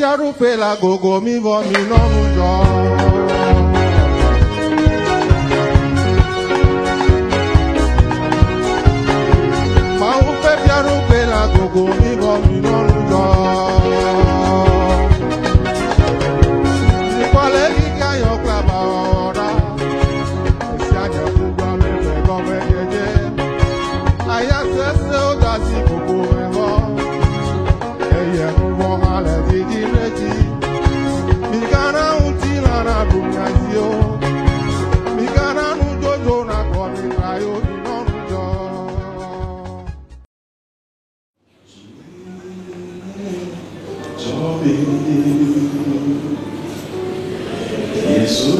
rupe la gogo mi vo mi no mujo. Ma upe pia rupe la gogo mi vo mi no mujo. Si quale giga yo clava ora. Si anya kugwa me go me jeje. Aya se o da si gogo me vo. Eye mo hale di reji. Mi kana uti la na bunyazio. Mi kana nu jojo na ko mi rayo ni no jo. Jobi Yesu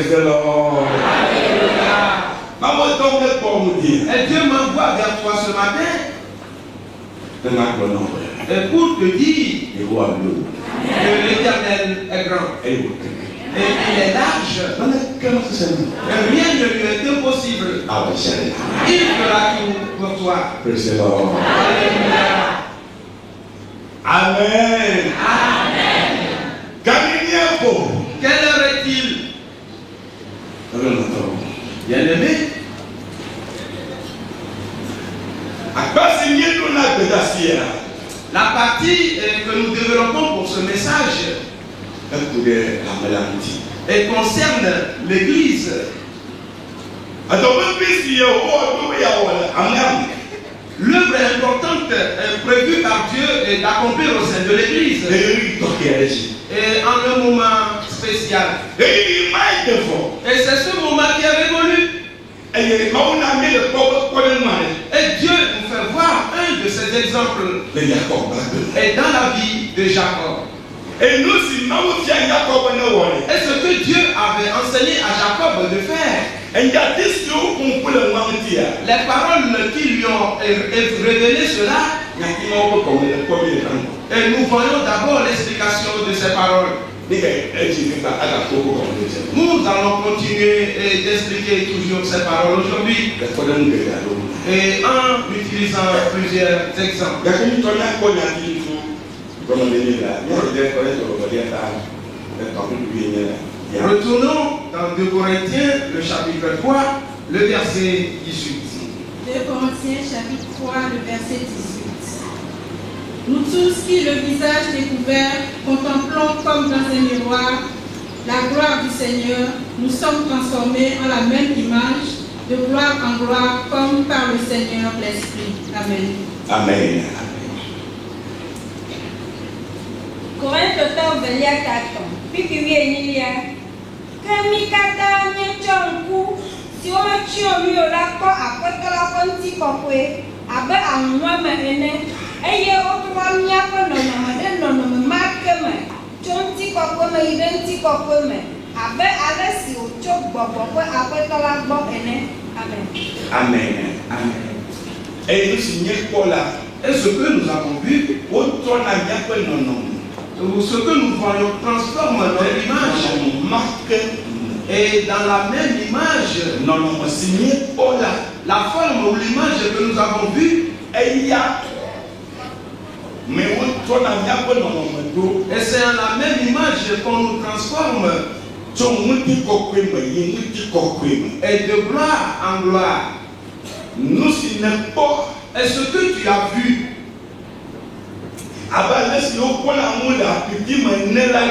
Praise the Lord. Maman, donc, pour nous dire. Et Dieu m'envoie vers toi ce matin. Et pour te dire que l'Éternel est grand. Et il est large. Et rien ne lui est impossible. Il fera tout pour toi. Praise the Lord. Alléluia. Amen. Quelle heure est-il? Bien-aimé, la partie que nous développons pour ce message concerne l'Église. L'œuvre importante prévue par Dieu est d'accomplir au sein de l'Église. Et en un moment spécial. Et c'est ce moment qui est révolu. Et Dieu nous fait voir un de ces exemples. Et dans la vie de Jacob. Et ce que Dieu avait enseigné à Jacob de faire. Les paroles qui lui ont révélé cela. Et nous voyons d'abord l'explication de ces paroles. Nous allons continuer d'expliquer toujours ces paroles aujourd'hui. Et en utilisant plusieurs exemples. Retournons dans 2 Corinthiens, le chapitre 3, le verset 18. 2 Corinthiens, chapitre 3, le verset 18. Nous tous qui, le visage découvert, contemplons comme dans un miroir la gloire du Seigneur, nous sommes transformés en la même image, de gloire en gloire, comme par le Seigneur l'Esprit. Amen. Amen. Corinthiens 4, puis Kami kata nyechonku si o chio mi o la ko akwetala ko nti kokwe abe anwa me ene eye o to wa nya ko no no marke me chonti kokwe me identi kokwe me abe ale si o cho gbogbo ko akwetala gbo ene. Amen. Amen. Amen. Et nous signons Paul là. Et ce que nous avons vu, ce que nous voyons transforme notre image. Et dans la même image, la forme ou l'image que nous avons vue, et c'est en la même image qu'on nous transforme. Et de gloire en gloire. Nous si n'importe. Et ce que tu as vu,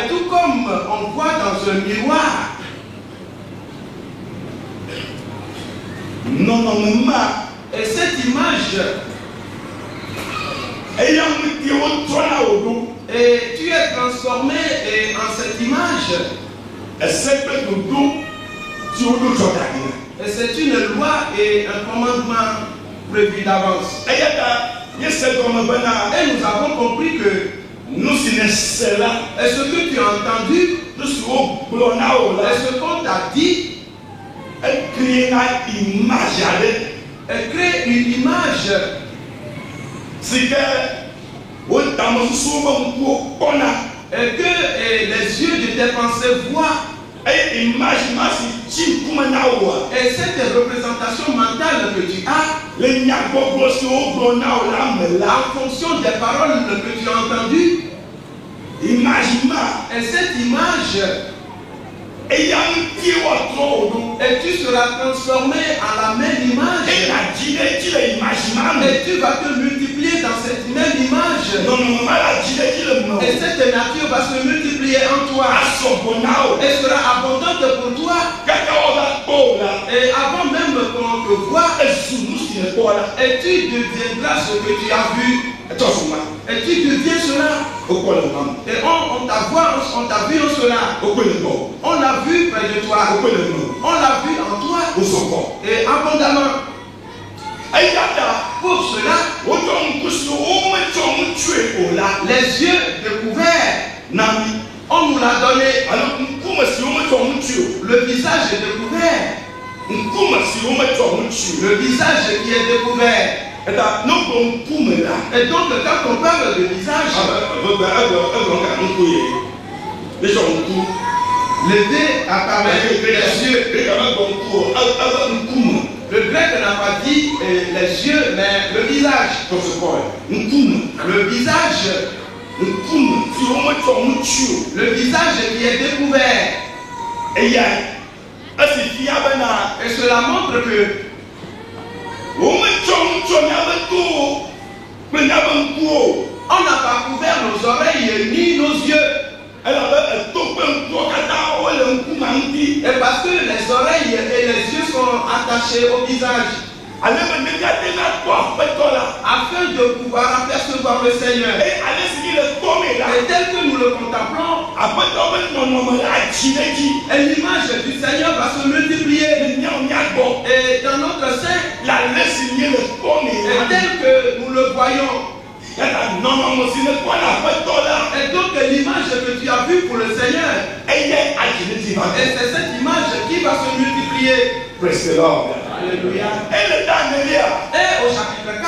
tout comme on voit dans un miroir, et cette image, et tu es transformé en cette image, et c'est une loi et un commandement prévu d'avance. Et nous avons compris que et ce que tu as entendu, et ce qu'on t'a dit, crée une image. Et que les yeux de tes pensées voient. Et cette représentation mentale que tu as, en fonction des paroles que tu as entendues, et cette image, et tu seras transformé en la même image, et tu vas te multiplier dans cette même image, et cette nature va se multiplier en toi, et sera abondante pour toi, et avant même qu'on te voie, et tu deviendras ce que tu as vu, et tu deviens cela. Et on t'a vu en cela. On l'a vu près de toi. On l'a vu en toi. Et abondamment. Pour cela, les yeux découverts, On nous l'a donné. Alors, Le visage est découvert. Le visage qui est découvert. Et donc, quand on parle de visage, l'idée apparaît les yeux. Le grec n'a pas dit les yeux, mais le visage. Le visage. Le visage qui est découvert. Et cela montre que on n'a pas couvert nos oreilles ni nos yeux. Et parce que les oreilles et les yeux sont attachés au visage, afin de pouvoir apercevoir le Seigneur. Et tel que nous le contemplons, et l'image du Seigneur va se multiplier. Et dans notre sein, et tel que nous le voyons, et donc l'image que tu as vue pour le Seigneur, et c'est cette image qui va se multiplier. Praise the Lord. Alléluia. Et le dernier, et au chapitre 4,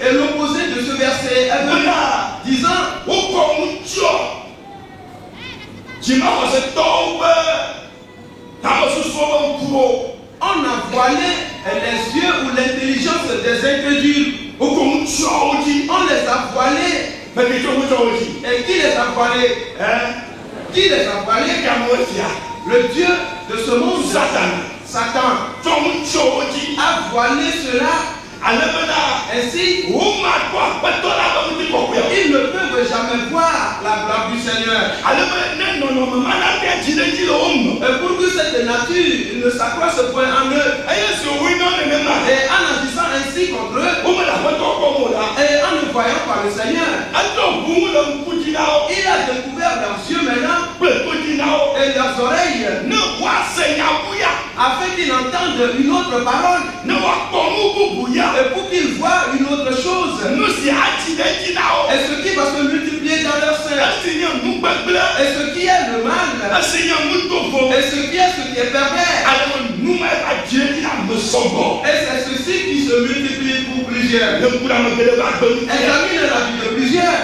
et l'opposé de ce verset est venu disant on a voilé les yeux ou l'intelligence des incrédules. On les a voilés. Et qui les a voilés? Qui les a voilés? Le Dieu de ce monde, Satan, a voilé cela. Ainsi, ils ne peuvent jamais voir la gloire du Seigneur. Et pour que cette nature ne s'accroisse point en eux, et en agissant ainsi contre eux, et en ne voyant pas le Seigneur, il a découvert leurs yeux maintenant et leurs oreilles, afin qu'ils entendent une autre parole, et pour qu'ils voient une autre chose, et ce qui va se multiplier dans leur sein, et ce qui est le mal, et ce qui est pervers, et c'est ceci qui se multiplie pour plusieurs. Examine la vie de plusieurs,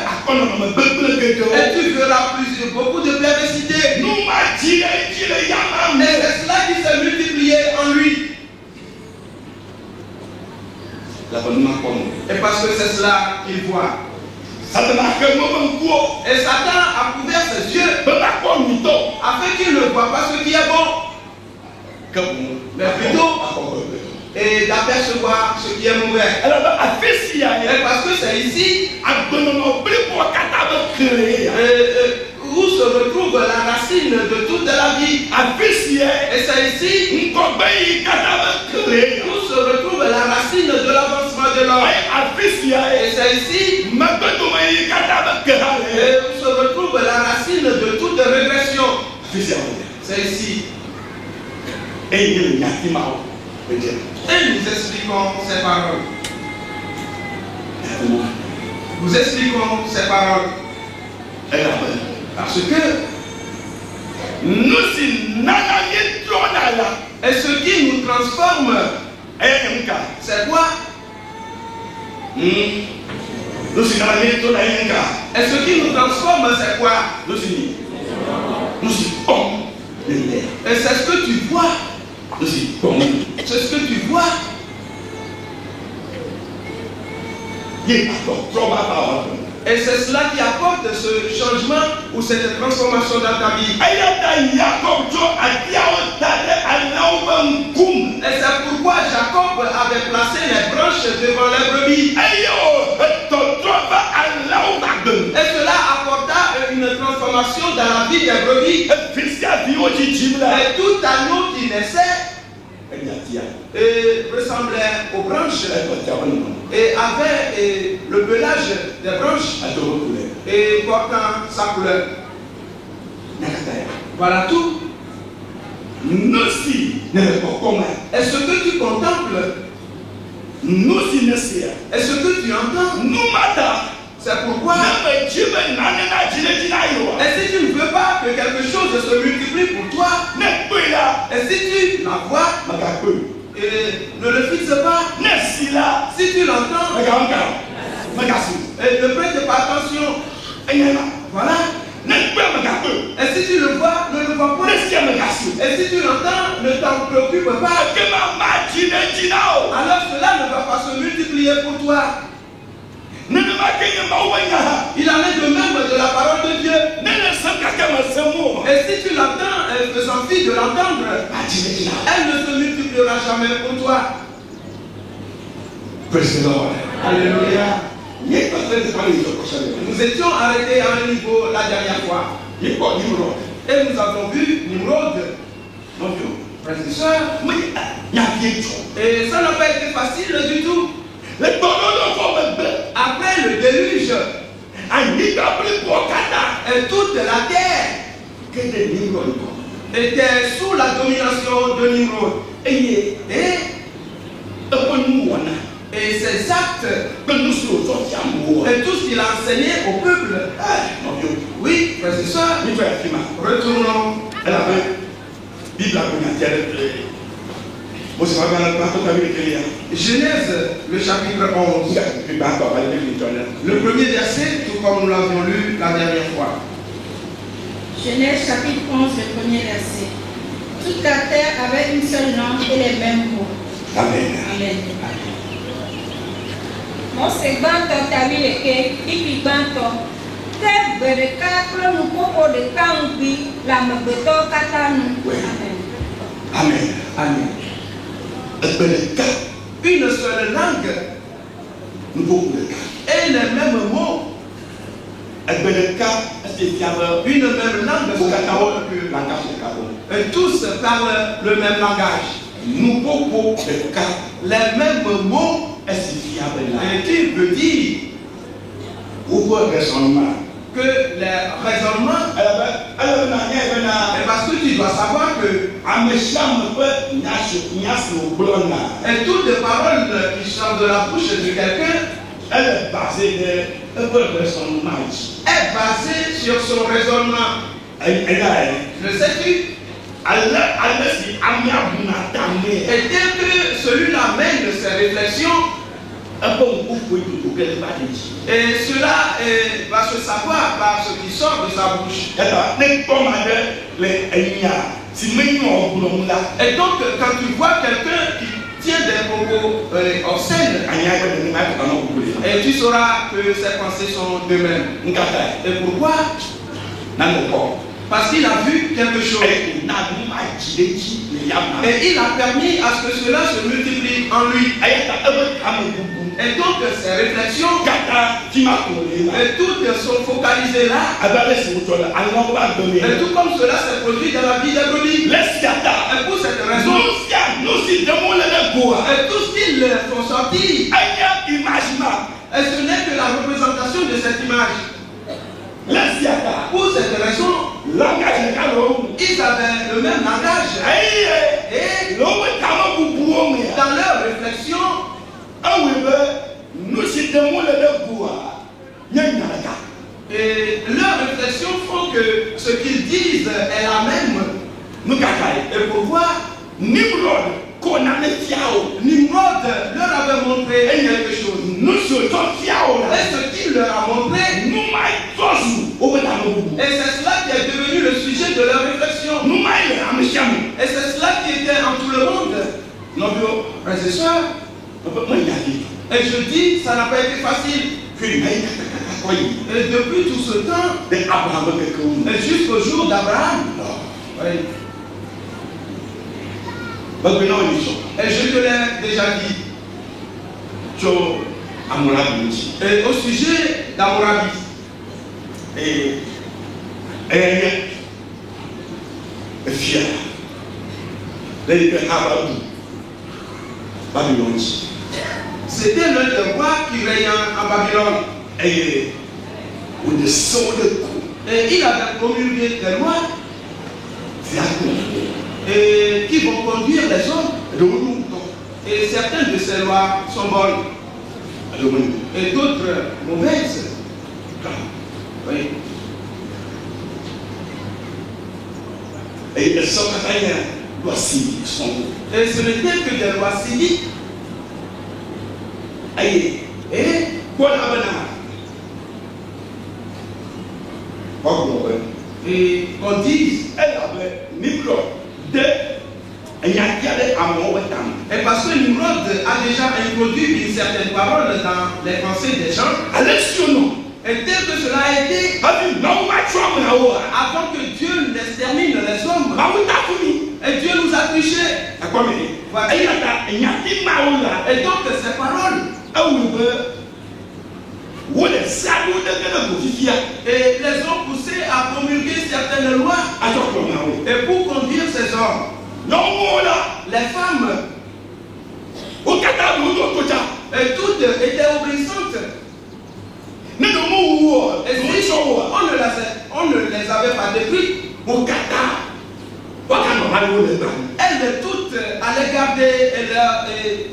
et tu verras beaucoup de perversité. Et c'est cela qui s'est multiplié en lui. Et parce que c'est cela qu'il voit. Et Satan a couvert ses yeux afin qu'il ne voit pas ce qui est bon, mais plutôt et d'apercevoir ce qui est mauvais. Et parce que c'est ici où se retrouve la racine de toute la vie. Et c'est ici où se retrouve la racine de l'avancement de l'homme. Et c'est ici où se retrouve la racine de toute régression. C'est ici. Et nous expliquons ces paroles. Nous expliquons ces paroles. Parce que et ce qui nous transforme, c'est quoi? Et ce qui nous transforme, c'est quoi? Et c'est ce que tu vois. C'est ce que tu vois. Et c'est cela qui apporte ce changement ou cette transformation dans ta vie. Et c'est pourquoi Jacob avait placé les branches devant les brebis. Et cela apporta une transformation dans la vie des brebis. Et tout agneau qui naissait ressemblait aux branches et avait le pelage des branches et portant sa couleur. Voilà tout. Et ce que tu contemples, et ce que tu entends, C'est pourquoi, et si tu ne veux pas que quelque chose se multiplie pour toi, et si tu la vois, et ne le fixe pas, si tu l'entends, et ne prête pas attention, voilà. Et si tu le vois, ne le vois pas. Et si tu l'entends, ne t'en préoccupe pas. Alors cela ne va pas se multiplier pour toi. Il en est de même de la parole de Dieu. Et si tu l'entends, faisant fi de l'entendre, elle ne se multipliera jamais pour toi. Praise the Lord. Alléluia. Nous étions arrêtés à un niveau la dernière fois. Et nous avons vu Nimrod. Frères et sœurs. Et ça n'a pas été facile du tout. Après le déluge, et toute la terre était sous la domination de Nimrod. Et ses actes, et tout ce qu'il a enseigné au peuple. Oui, frères et sœurs, retournons à la Bible. Genèse, le chapitre 11. Le premier verset, tout comme nous l'avions lu la dernière fois. Genèse chapitre 11, le premier verset. Toute la terre avait une seule langue et les mêmes mots. Amen. Amen. Mose gbãtɔ tabi ɖeke, ifi gbãtɔ. Ke gbe ɖeka kple nuƒoƒo ɖeka ŋugbi le amegbetɔwo katã nu. Amen. Amen. Une seule langue et les mêmes mots. Une même langue. Et tous parlent le même langage. Les mêmes mots. Et qui veut dire que les raisonnements, parce que tu dois savoir que et toutes les paroles qui sortent de la bouche de quelqu'un est basée sur son raisonnement. Le sais-tu? Et dès que celui-là mène ses réflexions, et cela va se savoir par ce qui sort de sa bouche. Et donc, quand tu vois quelqu'un qui tient des propos obscènes, et tu sauras que ses pensées sont de même. Et pourquoi? Parce qu'il a vu quelque chose. Et il a permis à ce que cela se multiplie en lui. Et donc ces réflexions, et toutes sont focalisées là. Et tout comme cela s'est produit dans la vie d'Abraham. Et pour cette raison, et tout ce qu'ils font sortir, et ce n'est que la représentation de cette image. Pour cette raison, ils avaient le même langage. Et dans leur réflexion, et leurs réflexions font que ce qu'ils disent est la même. Et pourquoi? Nimrod leur avait montré quelque chose. Et ce qu'il leur a montré, et c'est cela qui est devenu le sujet de leur réflexion. Et c'est cela qui était en tout le monde. Frères et sœurs, et je dis, ça n'a pas été facile. Et depuis tout ce temps, et jusqu'au jour d'Abraham, et je te l'ai déjà dit, et au sujet d'Amorabi, c'était l'un des rois qui régnait en Babylone. Et il avait promulgué des lois et qui vont conduire les hommes. Et certaines de ces lois sont bonnes et d'autres mauvaises. Oui. Et elles sont capables de civiques. Et ce n'était que des lois civiques. Aïe. Et Quoi là-bas? Et qu'on dise, Elle avait Nimrod de et parce que Nimrod a déjà introduit une certaine parole dans les pensées des gens, et tel que cela a été, avant que Dieu n'extermine les hommes, et Dieu nous a touchés. Voilà. Et donc ces paroles, et les ont poussé à promulguer certaines lois, et pour conduire ces hommes. Les femmes, et toutes étaient obéissantes. Et si on ne les avait pas détruites, elles toutes allaient garder leur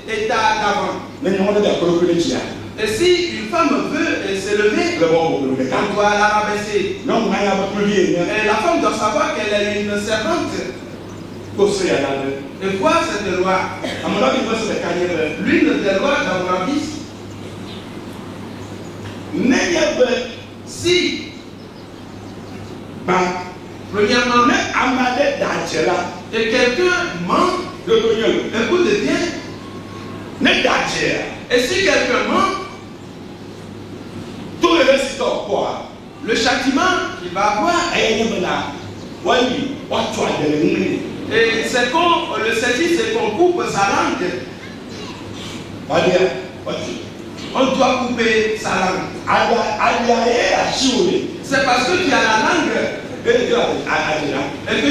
état d'avant. Et si une femme veut s'élever, on doit la rabaisser. Et la femme doit savoir qu'elle est une servante. Et voir cette loi. L'une des lois d'Abraham. Si, premièrement, et quelqu'un ment, écoute bien. Et si quelqu'un ment, le châtiment qu'il va avoir, et c'est qu'on le saisit, c'est qu'on coupe sa langue. On doit couper sa langue. C'est parce que tu as la langue et que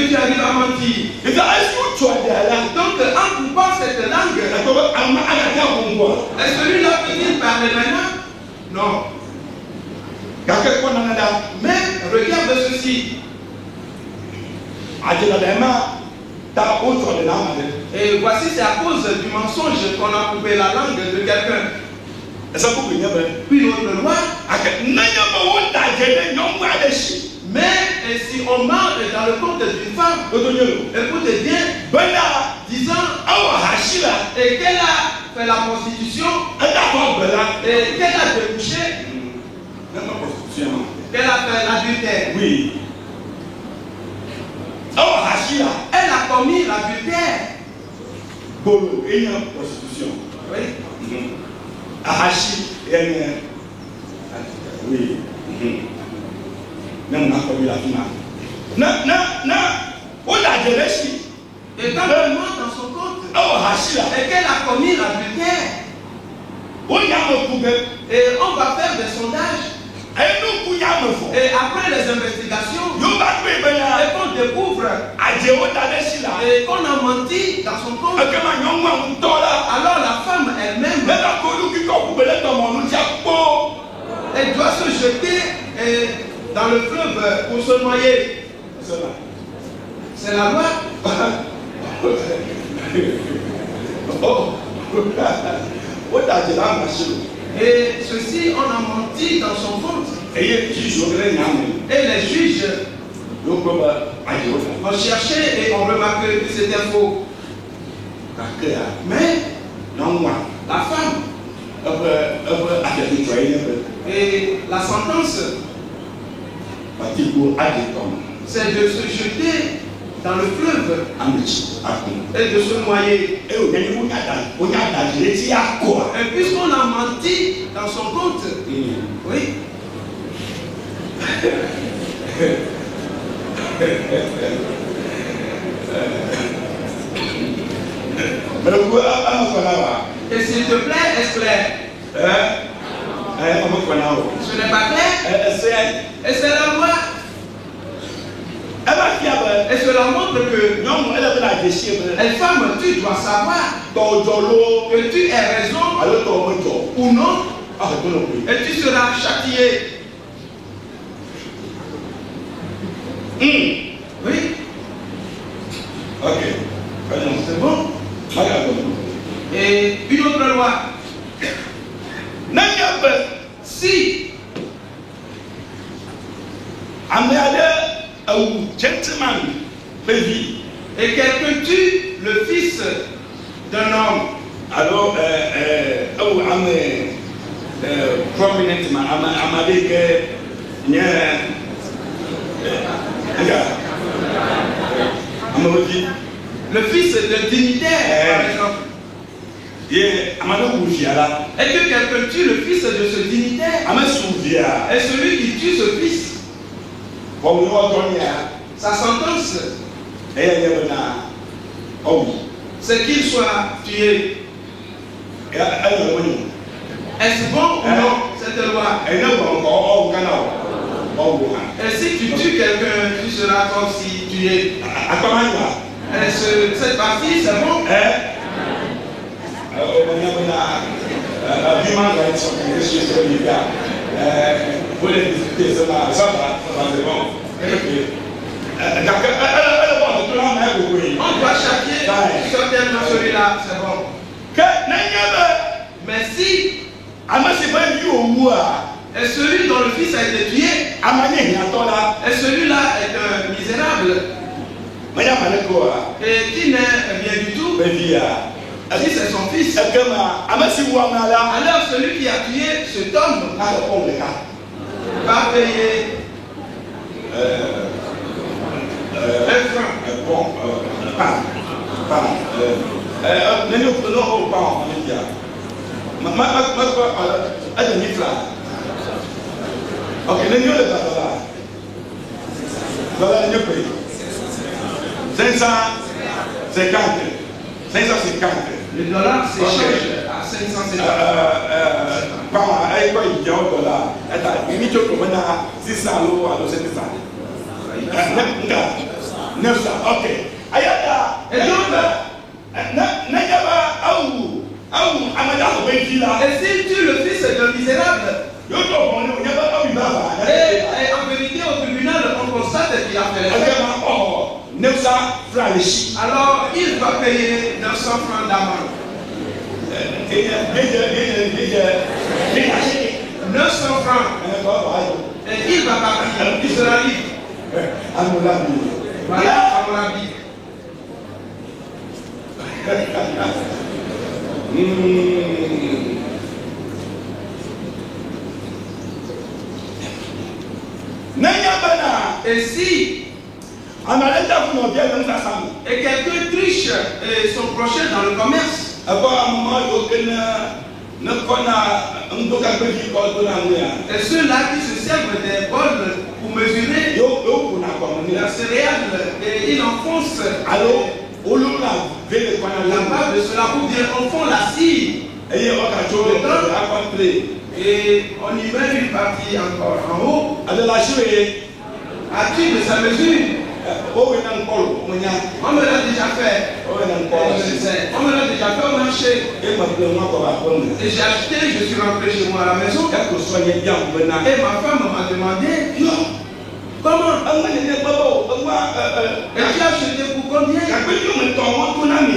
tu arrives à mentir. Donc en coupant cette langue, est-ce que lui-là peut-il parler maintenant? Non. Mais regarde ceci. Et voici, c'est à cause du mensonge qu'on a coupé la langue de quelqu'un. Puis l'autre loi. Mais si on ment dans le compte d'une femme, écoutez bien, disant et qu'elle a fait la prostitution, et qu'elle a débouché, qu'elle a fait l'adultère. Oui. Elle a commis l'adultère. Prostitution. Oui. Ahashi, oui. Non, on a commis la finale. Et quand elle ment dans son compte, et qu'elle a commis l'adultère, et on va faire des sondages. Et après les investigations, et qu'on découvre et qu'on a menti dans son compte, alors la femme elle-même, elle doit se jeter dans le fleuve pour se noyer. C'est la loi. Et ceci, on a menti dans son compte. Et les juges ont cherché et ont remarqué que c'était faux. Mais la femme, et la sentence, c'est de se jeter dans le fleuve et de se noyer. Et puisqu'on a menti dans son compte, oui. Et s'il te plaît, est-ce clair? Ce n'est pas clair? Et c'est la loi. Et cela montre que femme, tu dois savoir que tu as raison ou non, et tu seras châtié. Oui. Ok. C'est bon. Et une autre loi. Si gentleman, baby. Et quelqu'un tue le fils d'un homme. Alors, prominent man, I'm a big, le fils de dignitaire, par exemple. Et que quelqu'un tue le fils de ce dignitaire. Et celui qui tue ce fils, sa sentence, c'est qu'il soit tué. Est-ce bon ou non cette loi? Et si tu tues quelqu'un, tu seras comme si tu es. Cette partie, c'est bon? Human rights organization, vous les discutez, ça c'est bon. On doit chacun certainement celui-là, c'est bon. Mais si et celui dont le fils a été tué, et celui-là est un misérable, et qui n'est rien du tout, si c'est son fils, alors celui qui a tué cet homme va payer un franc. Ok, nous le là. Voilà le pays. 550. Le dollar s'échange à 550. Par quoi il y a un dollar. Il y a 600 euros à 700. 900. Ok. Et donc, et si tu le fils d'un misérable, et en vérité au tribunal on constate qu'il a fait les faits, alors il va payer 900 francs d'amende. 900 francs. Et il va partir, il sera libre. Voilà, à mon avis. Et si et quelqu'un triche son prochain dans le commerce, et ceux-là qui se servent des bols pour mesurer la céréale, et ils enfoncent la base de cela pour dire enfant la scie. Et on y met une partie encore en haut. As-tu de sa mesure? On me l'a déjà fait. On me l'a déjà fait au marché. Et j'ai acheté, je suis rentré chez moi à la maison. Et ma femme m'a demandé comment? Et tu as acheté pour combien?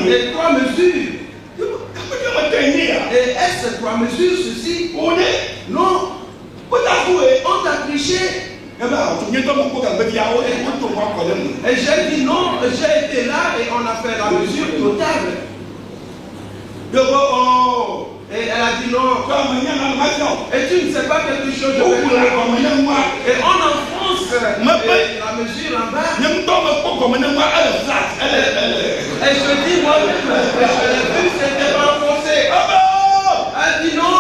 Et 3 mesures. Et est-ce 3 mesures ceci? Non. On t'a triché. Et j'ai dit non, j'ai été là et on a fait la mesure totale. Et elle a dit non. Et tu ne sais pas quelque chose de et on enfonce la mesure en bas. Et je dis moi-même, je l'ai vu, c'était pas enfoncé. Elle dit non.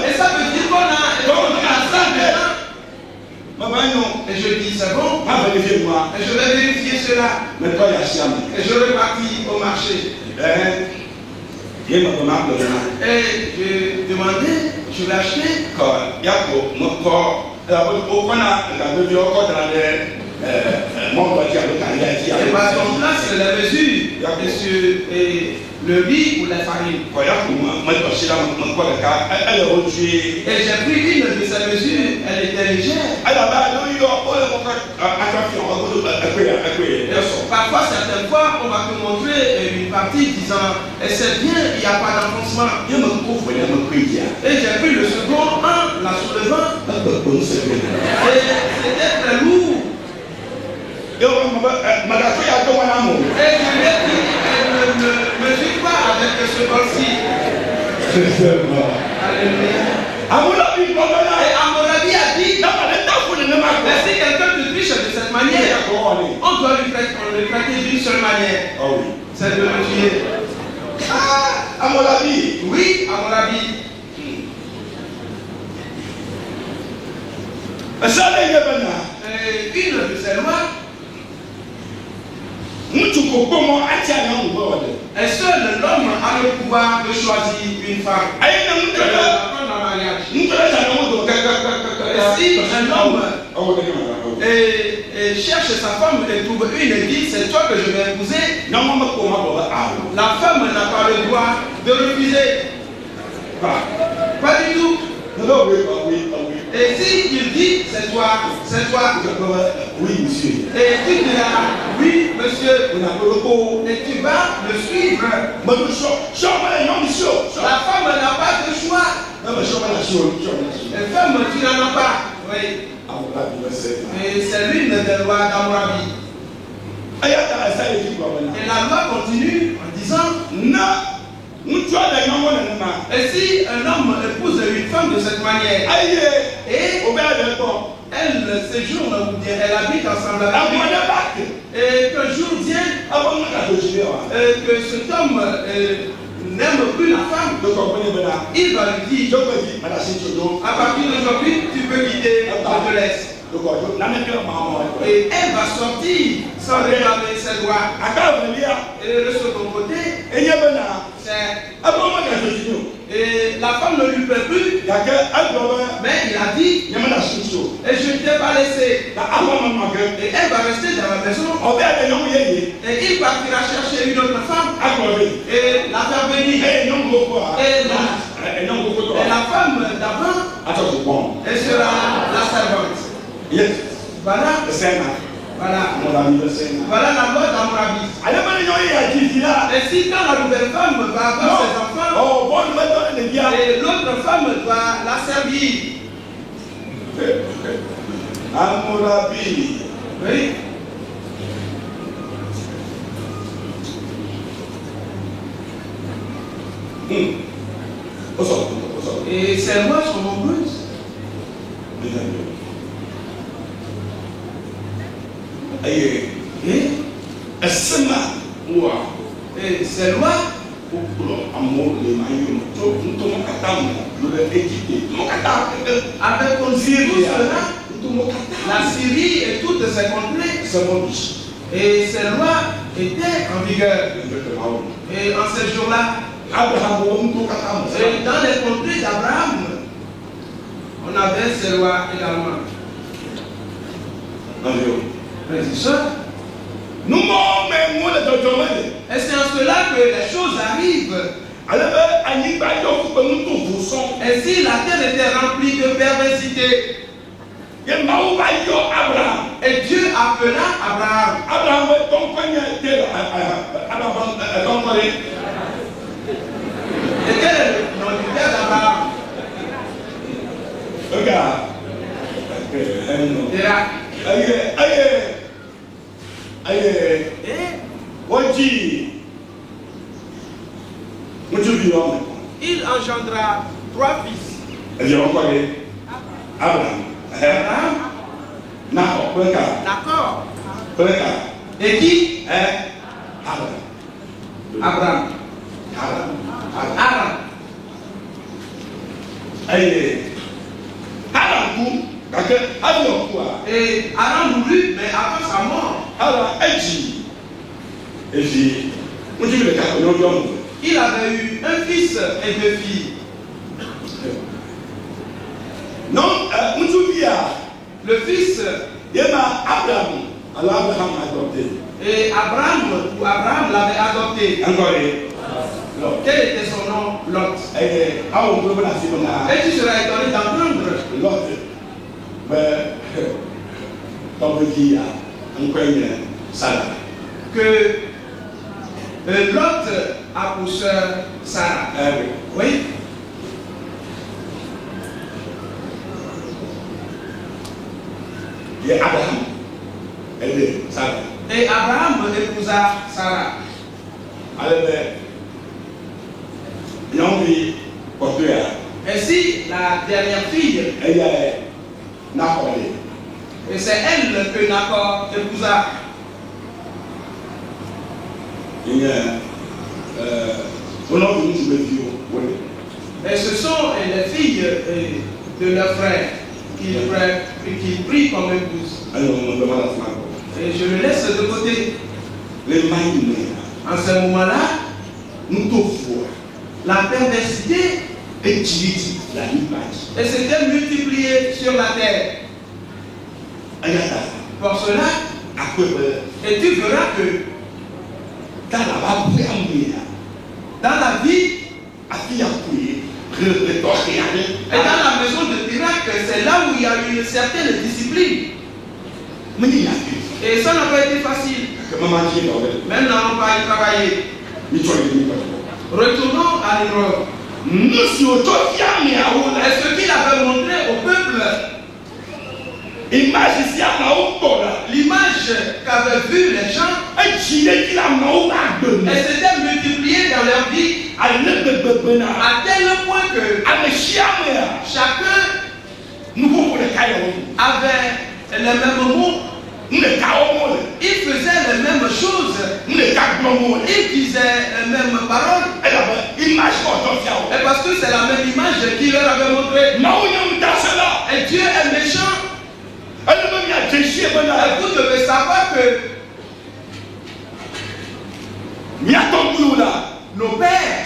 Et ça veut dire qu'on a ça maintenant. Et je dis c'est bon. Et je vais vérifier cela. Et je repartis au marché. Et j'ai demandé, je l'ai acheté. Et parce qu'on place les mesures et le riz ou la farine. Et j'ai pris une de ces mesures, elle était légère. Parfois, certaines fois, on va te montrer une partie disant c'est bien, il n'y a pas d'enfoncement. Et j'ai pris le second en la soulevant. Et c'était très lourd. Et je lui ai dit, ne mesure pas avec ce bol-ci. Alléluia. Et Amorabi a dit, mais si quelqu'un te triche de cette manière, on doit lui traiter d'une seule manière. C'est de le tuer. Amorabi. Oui, Amorabi. Une de ces lois. Et seul l'homme a le pouvoir de choisir une femme. Et si un homme cherche sa femme et trouve une et dit c'est toi que je vais épouser, la femme n'a pas le droit de refuser. Pas du tout. Et si il dit c'est toi, oui monsieur. Et tu diras oui monsieur, et tu vas le suivre. La femme n'a pas de choix. La femme tu n'en as pas. Oui. Et c'est l'une des lois d'Amorabi. Et la loi continue en disant et si un homme épouse une femme de cette manière et elle séjourne ou bien elle habite ensemble avec lui et qu'un jour vient que cet homme n'aime plus la femme, il va lui dire à partir d'aujourd'hui tu peux quitter, je te laisse. Et elle va sortir sans réclamer ses droits. Et de ce côté, et la femme ne lui plaît plus. Mais il a dit, et je ne t'ai pas laissé. Et elle va rester dans la maison. Et il partira chercher une autre femme. Et la faire venir. Et la femme d'avant, elle sera la servante. Yes. Voilà. Voilà. Voilà la loi d'Amorabi. Et si quand la nouvelle femme va avoir ses enfants, et l'autre femme doit la servir. Amorabi. Oui. Et ces lois sont nombreuses. Et ces lois avec conduit la Syrie et toutes ses contrées. Et ces lois étaient en vigueur. Et en ces jours-là, et dans les contrées d'Abraham, on avait ces lois également. Et c'est en cela que les choses arrivent. Et si la terre était remplie de perversité, et Dieu appela Abraham. Et quel est le nom du père d'Abraham? Il engendra 3 fils. Abraham, Nahor, et qui? Abraham. Et Abraham mourut, mais après sa mort, il avait eu un fils et 2 filles. Non, Le fils Abraham. Alors Abraham a adopté. Et Abraham l'avait adopté. Encore Quel était son nom? Lot. Et tu seras étonné d'entendre Lot. que Lot a pour sœur Sarah. Oui. Et Abraham, et Abraham épousa Sarah. Ainsi, la dernière fille, et c'est elle que Nahor épousa. Et ce sont les filles de leurs frères qui prient comme épouse. Et je le laisse de côté. En ce moment-là, la perversité et s'était multipliée sur la terre. Pour cela, et tu verras que dans la vie, et dans la maison de Tirac, c'est là où il y a eu une certaine discipline. Et ça n'a pas été facile. Même n'allons pas y travailler. Retournons à Nimrod. Et ce qu'il avait montré au peuple, l'image qu'avaient vu les gens, et s'était multiplié dans leur vie à tel point que chacun avait les mêmes mots. Il faisait les mêmes choses. Il disait les mêmes paroles. Et parce que c'est la même image qu'il leur avait montrée. Et Dieu est méchant. Et vous devez savoir que nos pères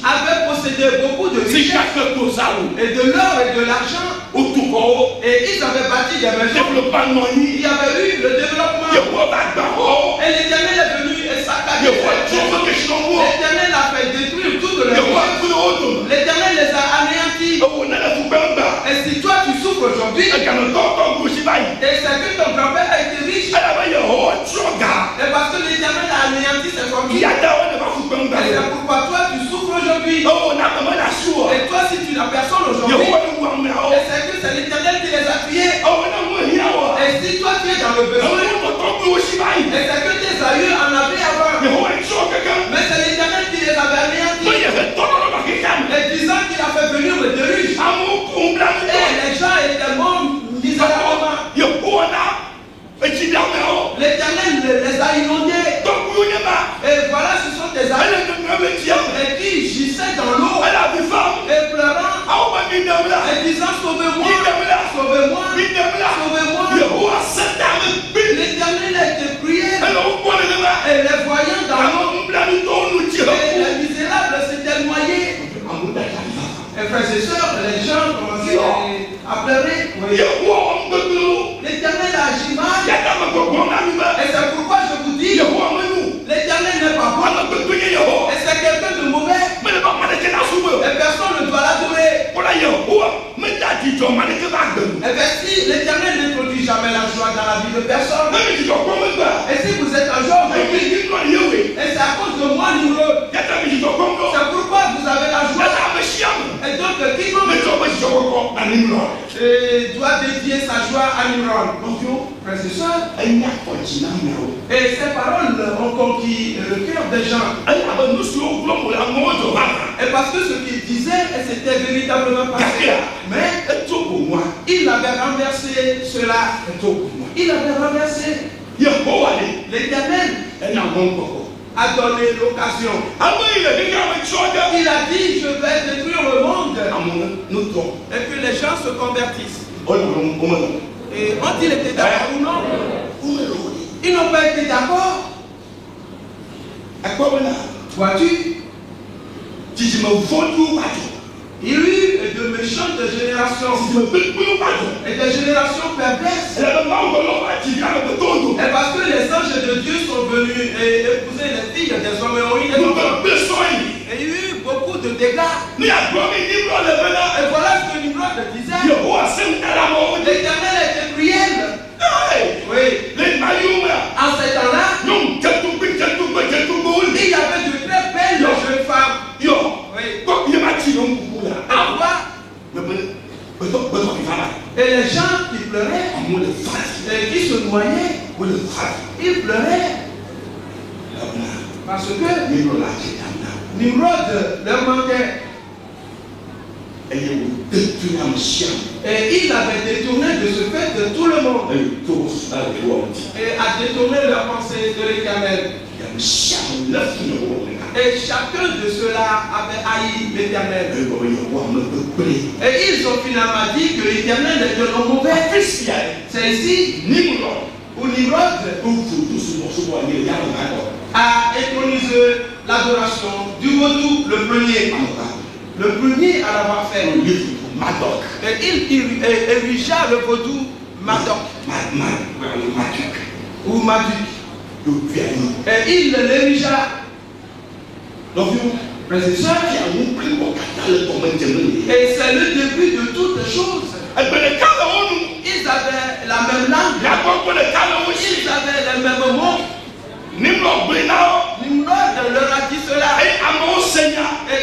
avaient possédé beaucoup de richesses et de l'or et de l'argent. Et ils avaient bâti des maisons. Il y avait eu le développement. Et l'Éternel est venu et saccagé. L'Éternel a fait détruire toutes les richesses. L'Éternel les a anéantis. Et si toi tu souffres aujourd'hui, et c'est que ton grand-père a été riche. Et parce que l'Éternel a anéanti ses familles. Et c'est pourquoi toi tu souffres aujourd'hui. Et toi si tu n'as personne aujourd'hui, et c'est que c'est l'Éternel qui les a tués. Et si toi tu es dans le besoin, et c'est que tes aïeux en avaient avant, mais c'est l'Éternel qui les avait anéantis. Et disant qu'il a fait venir le déluge, et les gens étaient morts misérablement. L'Éternel les a inondés. Et voilà, ce sont tes amis et qui gissaient dans l'eau et pleurant et disant sauvez-moi, sauvez-moi, sauvez-moi. L'Éternel a été prié et les voyant dans l'eau et les misérables s'étaient noyés. Et frères et sœurs, les gens commençaient à pleurer. L'Éternel a agi mal. Et c'est pourquoi je vous dis, l'Éternel n'est pas bon. Et c'est quelqu'un de mauvais. Et personne ne doit l'adorer. Et bien si l'Éternel n'introduit jamais la joie dans la vie de personne, et si vous êtes un jour aujourd'hui, et c'est à cause de moi, Nimrod, c'est pourquoi vous avez la joie. Et donc quiconque doit dédier sa joie à Nimrod. Frères et sœurs, et ces paroles ont conquis le cœur des gens. Et parce que ce qu'il disait, c'était véritablement passé. Mais il avait renversé cela. Il avait renversé. L'Éternel a donné l'occasion. Il a dit, je vais détruire le monde. Et que les gens se convertissent. Et ont-ils été d'accord ou non? Ils n'ont pas été d'accord. Vois-tu? Il y eut et de méchantes générations. Et des générations perverses. Et parce que les anges de Dieu sont venus et épouser les filles des hommes et ont eu des enfants. Et il y a eu beaucoup de dégâts. Et voilà ce que Nimrod disait. L'Éternel était cruel. Oui. En ces temps-là, il y avait de très belles jeunes femmes. Oui. Et les gens qui pleuraient, et qui se noyaient, ils pleuraient. Parce que Nimrod leur manquait. Et il avait détourné de ce fait de tout le monde. Et a détourné leur pensée de l'Éternel. Et chacun de ceux-là avait haï l'Éternel. Et ils ont finalement dit que l'Éternel est un homme mauvais. C'est ici où Nimrod a intronisé l'adoration du vaudou, le premier à l'avoir fait. Et il érigea le vaudou Marduk ou Marduk. Et il l'érigea. Et c'est le début de toutes choses. Ils avaient la même langue. Ils avaient les mêmes mots. Nimrod leur a dit cela. Et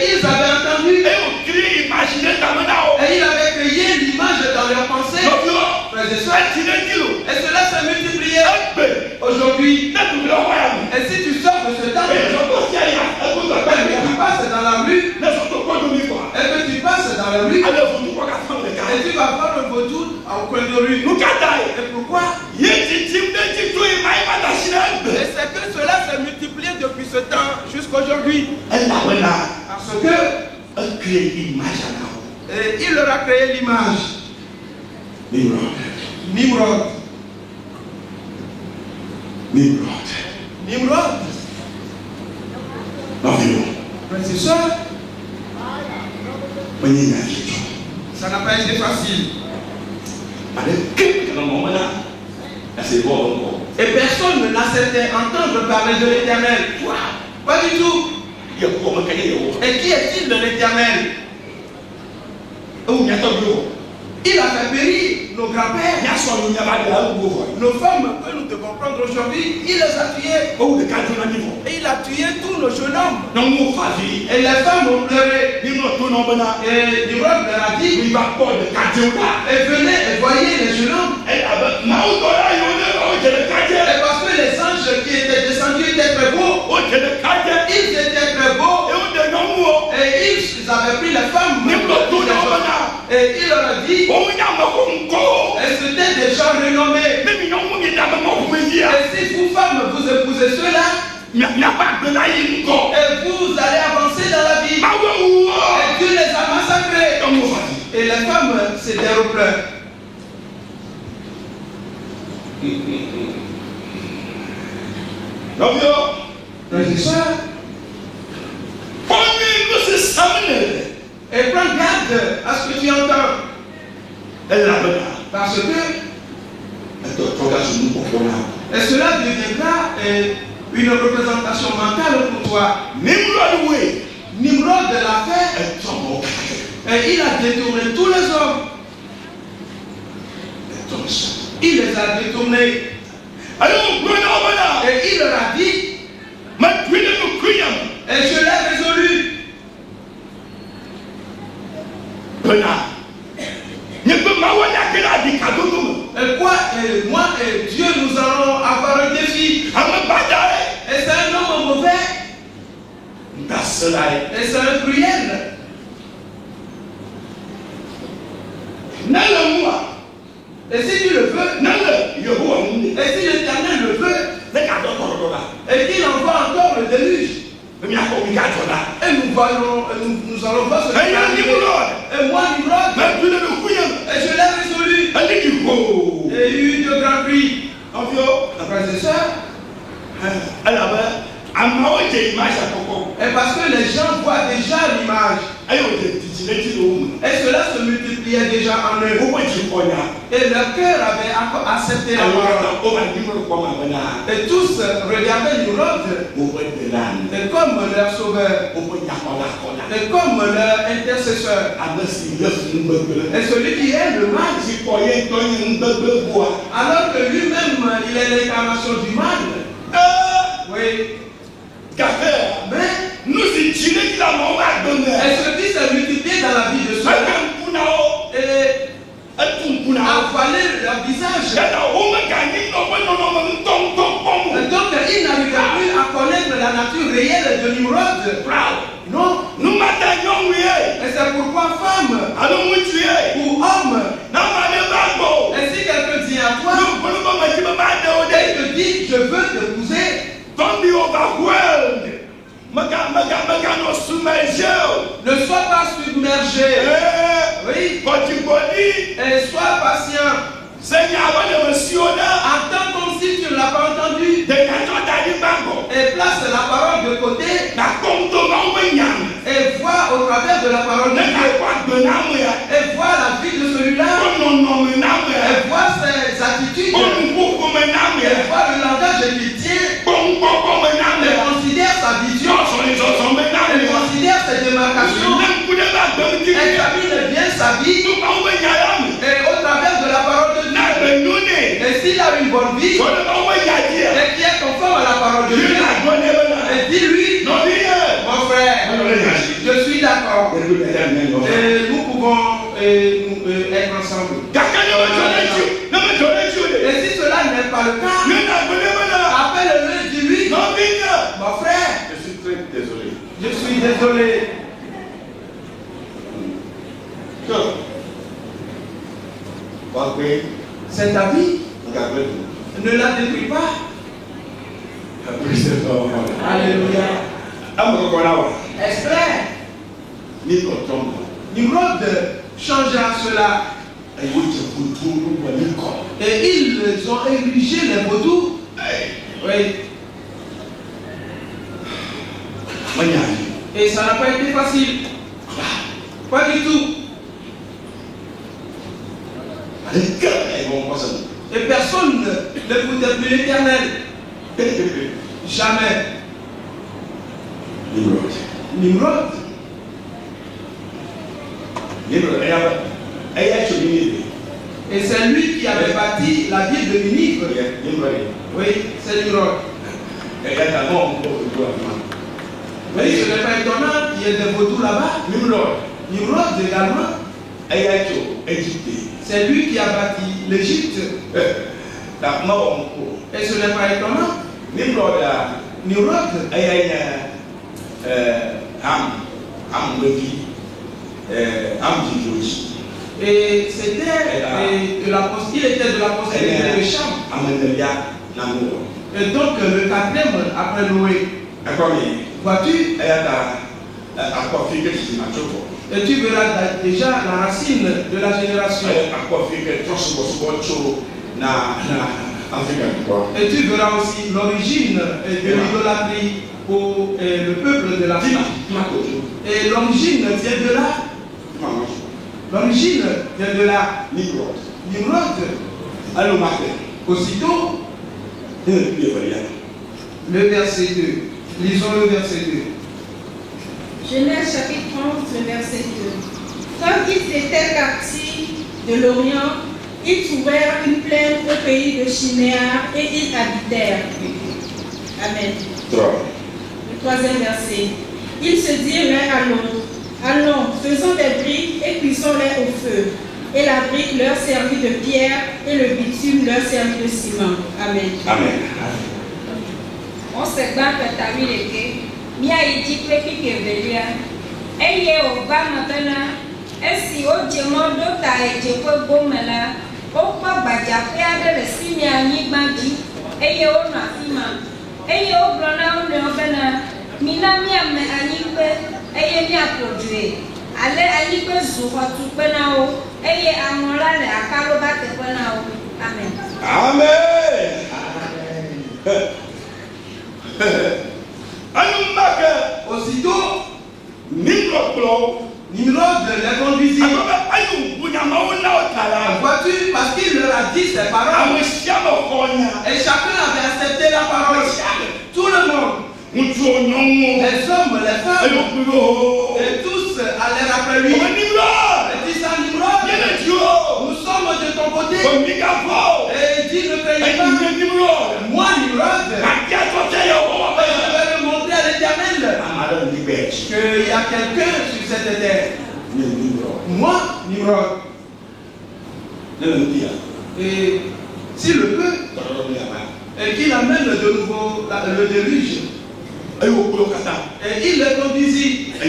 ils avaient entendu. Et ils avaient créé l'image dans leur pensée. Et cela s'est multiplié. Aujourd'hui, et si tu sors de ce temps, et que tu passes dans la rue, et que tu passes dans la rue, et tu vas voir le vaudou au coin de rue. Et pourquoi? Et c'est que cela s'est multiplié depuis ce temps jusqu'aujourd'hui. Parce que il leur a créé l'image. Nimrod. Frères et sœurs, ça n'a pas été facile. Et personne ne l'acceptait entendre parler de l'Éternel. Pas du tout. Et qui est-il de l'Éternel? Il a fait périr nos grands-pères, nos femmes que nous devons prendre aujourd'hui. Il les a tués. Et il a tué tous nos jeunes hommes. Et les femmes ont pleuré. Et Nimrod leur a dit, et venez et voyez les jeunes hommes. Et parce que les anges qui étaient descendus étaient très beaux. Ils étaient très beaux. Et ils avaient pris les femmes. Et il leur a dit, et c'était des gens renommés. Et si vous femmes vous épousez ceux-là, et vous allez avancer dans la vie. Et Dieu les a massacrés. Et les femmes s'étaient repleurs. Et prends garde à ce que tu entends. Parce que et cela deviendra une représentation mentale pour toi. Nimrod l'a fait. Et il a détourné tous les hommes. Il les a détournés. Et il leur a dit, et je l'ai résolu. Et quoi? Moi et Dieu, nous allons avoir un défi. Et c'est un homme mauvais. Et c'est un cruel. Et si tu le veux, et si l'Éternel le veut, et qu'il envoie encore le déluge, et nous allons voir ce qui va arriver. Et moi, Nimrod, et je l'ai résolu. Et il y a eu de grands cris. Frères et sœurs, et Et parce que les gens voient déjà l'image. Et cela se multipliait déjà en eux. Et leur cœur avait accepté la parole. Et tous regardaient Nimrod et comme leur sauveur, et comme leur intercesseur. Et celui qui est le mal, alors que lui-même il est l'incarnation du mal. Oui. Mais et ce qui s'est multiplié dans la vie de ceux-là et a voilé leur visage. Donc ils n'arrivaient plus à connaître la nature réelle de Nimrod. Non. Et c'est pourquoi femme ou homme, et si quelqu'un dit à toi, et te dit je veux t'épouser, don't be overwhelmed. Ne sois pas submergé. Oui. Et sois patient. Attends comme si tu ne l'as pas entendu. Et place la parole de côté. Et vois au travers de la parole de Dieu. Et vois la vie de celui-là. Et vois ses attitudes. Et vois le langage qu'il tient. Et considère sa vision. Et considère ses démarcations. Examine bien sa vie. Et au travers de la parole de Dieu. Et s'il a une bonne vie, et qui est conforme à la parole de Dieu, et dis-lui, mon frère, je suis d'accord. Et nous pouvons être ensemble. Et si cela n'est pas le cas, appelle-le et dis-lui, mon frère, je suis très désolé. Je suis désolé. C'est ta vie. Ne la détruis pas. Alléluia. Espère. Nimrod changea cela. Et ils ont érigé les vaudous. Oui. Et ça n'a pas été facile. Pas du tout. Et personne ne n'écoutait plus l'Éternel. Jamais. Nimrod. Et c'est lui qui avait bâti la ville de Ninive. Oui, c'est Nimrod. Oui, ce n'est pas étonnant qu'il y ait des vaudous là-bas. Nimrod également. C'est lui qui a bâti l'Égypte. Et ce n'est pas étonnant. Nimrod et c'était il était de la postérité de Cham. Et donc le quatrième après Noé. Vois-tu? Et tu verras déjà la racine de la génération. Et tu verras aussi l'origine de l'idolâtrie pour le peuple de l'Afrique. Et l'origine vient de là. L'origine vient de là. Nimrod. Aussitôt, le verset 2. Lisons le verset 2. Genèse chapitre 11, le verset 2. Comme ils étaient partis de l'Orient, ils trouvèrent une plaine au pays de Shinéar et ils habitèrent. Amen. Le troisième verset. Ils se dirent l'un à l'autre, allons, faisons des briques et cuisons-les au feu. Et la brique leur servit de pierre et le bitume leur servit de ciment. Amen. Amen. On se bat que ta vie était. Mia iti pepi kevelia. Eye o ba matana. Esi o jemo do ta eje kwe bomela. O kwa baja pe ade le simi anyi bandi. Eye o na fima. Eye o blona o ne obena. Mina mia me anyi pe. Eye mia produe. Ale anyi pe zuwa tu pe na o. Eye amola le akaro ba te pe na o. Amen. Amen. Aussitôt Les hommes, les femmes, et tous allèrent après lui. Et disent à Nimrod, nous sommes de ton côté. Et il dit, ne craignez pas. Moi, Nimrod, je vais le montrer à l'Éternel qu'il y a quelqu'un sur cette terre. Moi, Nimrod. Et s'il le peut, et qu'il amène de nouveau le déluge. Et il le conduisit. Et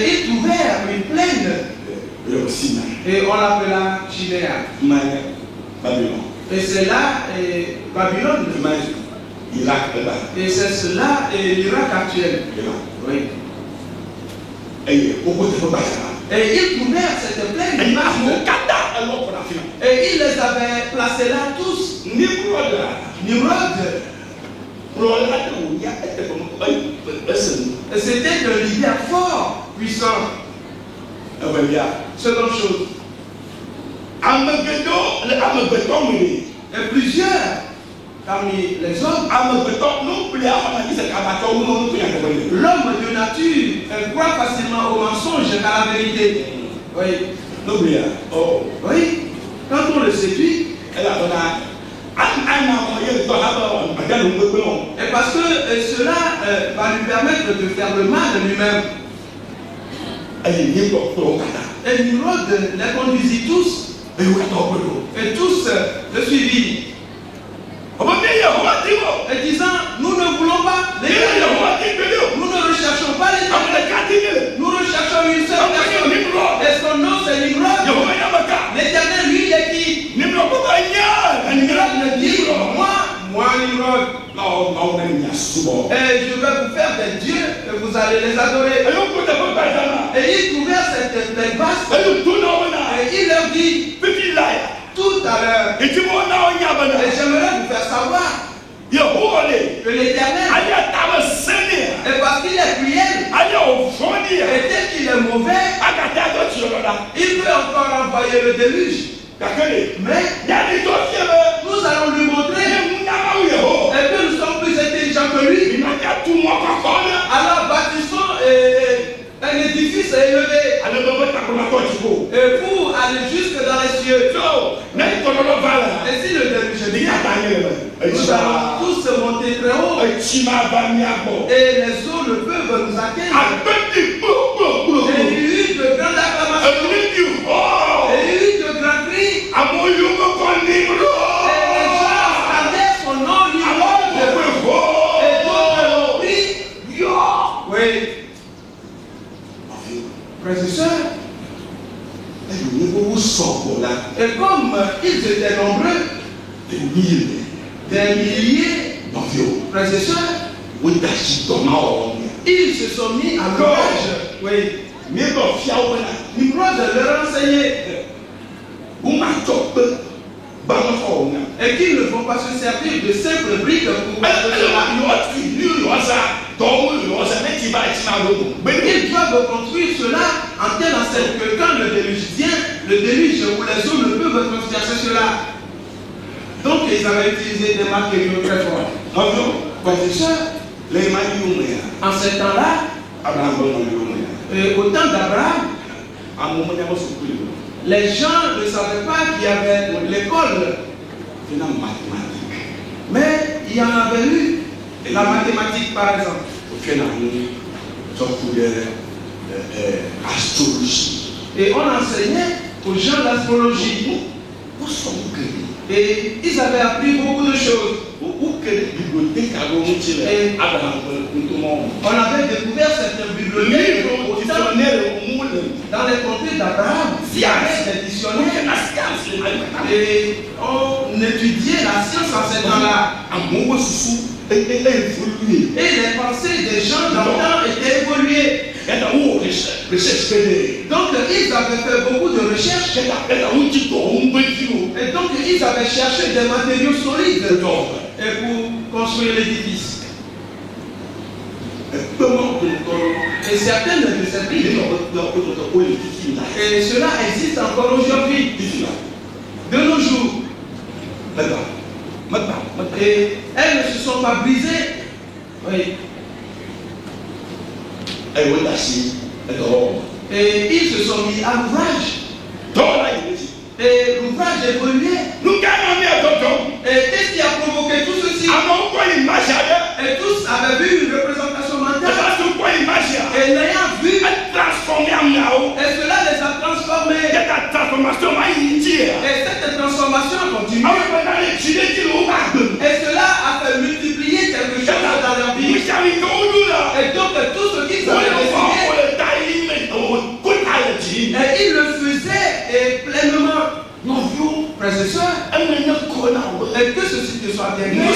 ils trouvèrent une plaine. Et on l'appela Chinéa. Et c'est là Babylone. Et c'est cela et l'Irak actuel. Oui. Et ils trouvèrent cette plaine. Et ils les avaient placés là tous. Nimrod. C'était un leader fort, puissant. Seconde chose. Et plusieurs parmi les hommes, l'homme de nature croit facilement au mensonge qu'à la vérité. Oui. Oui. Quand on le séduit, et parce que cela va lui permettre de faire le mal lui-même. Et Nimrod les conduisit tous. Et tous le suivirent. Et disant, nous ne voulons pas nous ne recherchons pas les nous recherchons une seule personne. Et son nom c'est Nimrod. L'Éternel, lui, il est qui? Nimrod le dit, moi Nimrod. Et je vais vous faire des dieux et vous allez les adorer. Et ils trouvèrent cette plaine vaste. Et il leur dit, tout à l'heure, et j'aimerais vous faire savoir que l'Éternel, et parce qu'il est cruel, et dès qu'il est mauvais, il peut encore envoyer le déluge. Mais nous allons lui montrer et que nous sommes plus intelligents que lui. Alors bâtissons un édifice élevé et pour aller jusque dans les cieux. Et si le déluge vient, nous allons tous se monter très haut et les eaux ne peuvent nous atteindre. Et il y eut de grandes acclamations et il y eut de grands cris. Et les gens scandaient son nom Nimrod. Et d'autres l'ont pris. Oui. Frères et sœurs, et comme ils étaient nombreux, des milliers, frères et sœurs, ils se sont mis à l'ouvrage. Oui. Nimrod leur enseignait. Et qu'ils ne vont pas se servir de simples briques pour ils doivent construire cela en telle enseigne que quand le déluge vient, le déluge où les eaux ne peuvent transpercer cela. Donc ils avaient utilisé des matériaux très forts. En ce temps-là, au temps d'Abraham, les gens ne savaient pas qu'il y avait l'école. Mais il y en avait eu la mathématique par exemple. Et on enseignait aux gens l'astrologie. Et ils avaient appris beaucoup de choses. Et on avait découvert certaines bibliothèques dans les contrées d'Abraham. Il y avait des dictionnaires. Et on étudiait la science en ce temps-là. Et les pensées des gens dans le temps étaient évoluées. Donc ils avaient fait beaucoup de recherches. Et donc ils avaient cherché des matériaux solides et pour construire l'édifice. Et certaines de ces briques, et cela existe encore aujourd'hui, de nos jours. Et elles ne se sont pas brisées. Oui. Et ils se sont mis à l'ouvrage. Et l'ouvrage évoluait. Et qu'est-ce qui a provoqué tout ceci? Et tous avaient vu une représentation mentale. Et l'ayant vu, et cela les a transformés. Et cette transformation continue. Et cela a fait multiplier quelque chose dans leur vie. Et donc tout ce qu'ils avaient décidé, et ils le faisaient pleinement. Frères et sœurs, et que ceci te soit bien clair.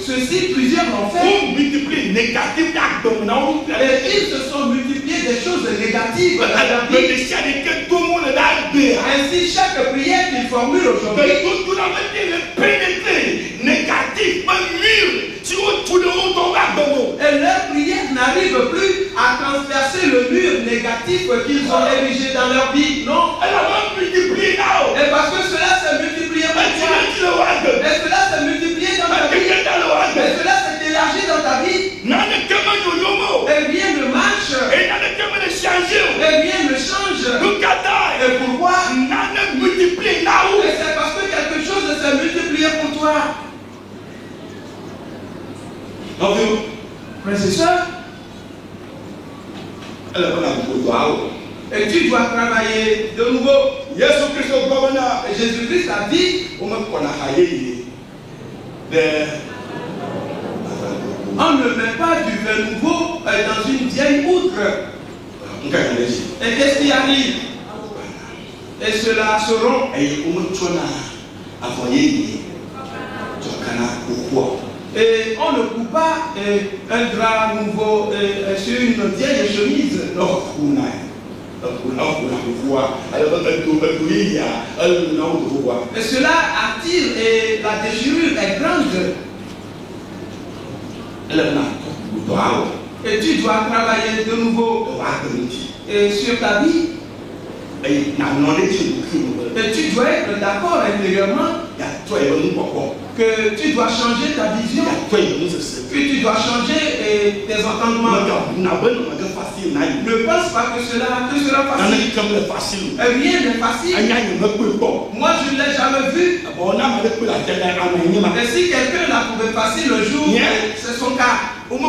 Ceci, plusieurs l'ont fait. Et ils se sont multipliés des choses négatives dans leur vie. Ainsi, chaque prière qu'ils formulent aujourd'hui, et leur prière n'arrive plus à transpercer le mur négatif qu'ils ont érigé dans leur vie. Non. Et parce que cela s'est multiplié pour toi. Et cela s'est multiplié dans ta vie. Et cela s'est élargi dans ta vie. Et rien ne marche. Et rien ne change. Et pourquoi? Et c'est parce que quelque chose s'est multiplié pour toi. Frères et sœurs, et tu dois travailler de nouveau. Et Jésus-Christ a dit, on ne met pas du vin nouveau dans une vieille outre. Et qu'est-ce qui arrive? Et cela se rompt. Et on ne coupe pas un drap nouveau sur une vieille chemise. Et cela attire et la déchirure est grande. Et tu dois travailler de nouveau sur ta vie. Et tu dois être d'accord intérieurement que tu dois changer ta vision, que tu dois changer tes entendements. Ne pense pas que cela sera facile. Rien n'est facile. Moi je ne l'ai jamais vu. Et si quelqu'un l'a trouvé facile un jour, c'est son cas. Moi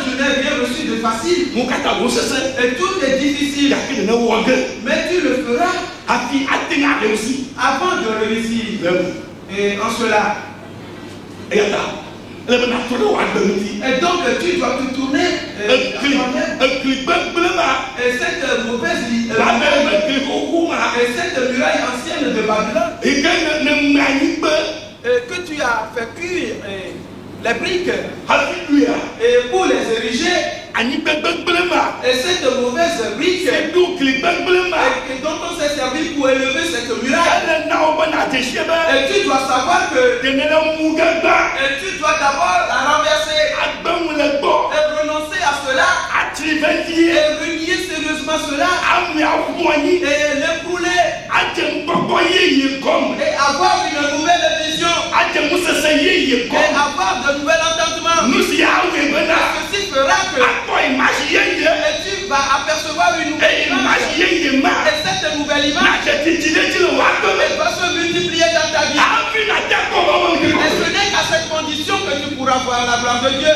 je n'ai rien reçu de facile. Et tout est difficile. Mais tu le feras avant de réussir. Et en cela. Et donc tu dois te tourner et cette mauvaise et cette muraille ancienne de Babylone que tu as fait cuire les briques et pour les ériger. Et cette mauvaise brique et dont on s'est servi pour élever cette muraille. Et tu dois savoir que et tu dois d'abord la renverser et renoncer à cela et renier sérieusement cela et l'éprouler et avoir une nouvelle vision et avoir de nouveaux entendements. Ceci fera que et tu vas apercevoir une nouvelle image. Et cette nouvelle image va se multiplier dans ta vie. Et ce n'est qu'à cette condition que tu pourras voir la gloire de Dieu.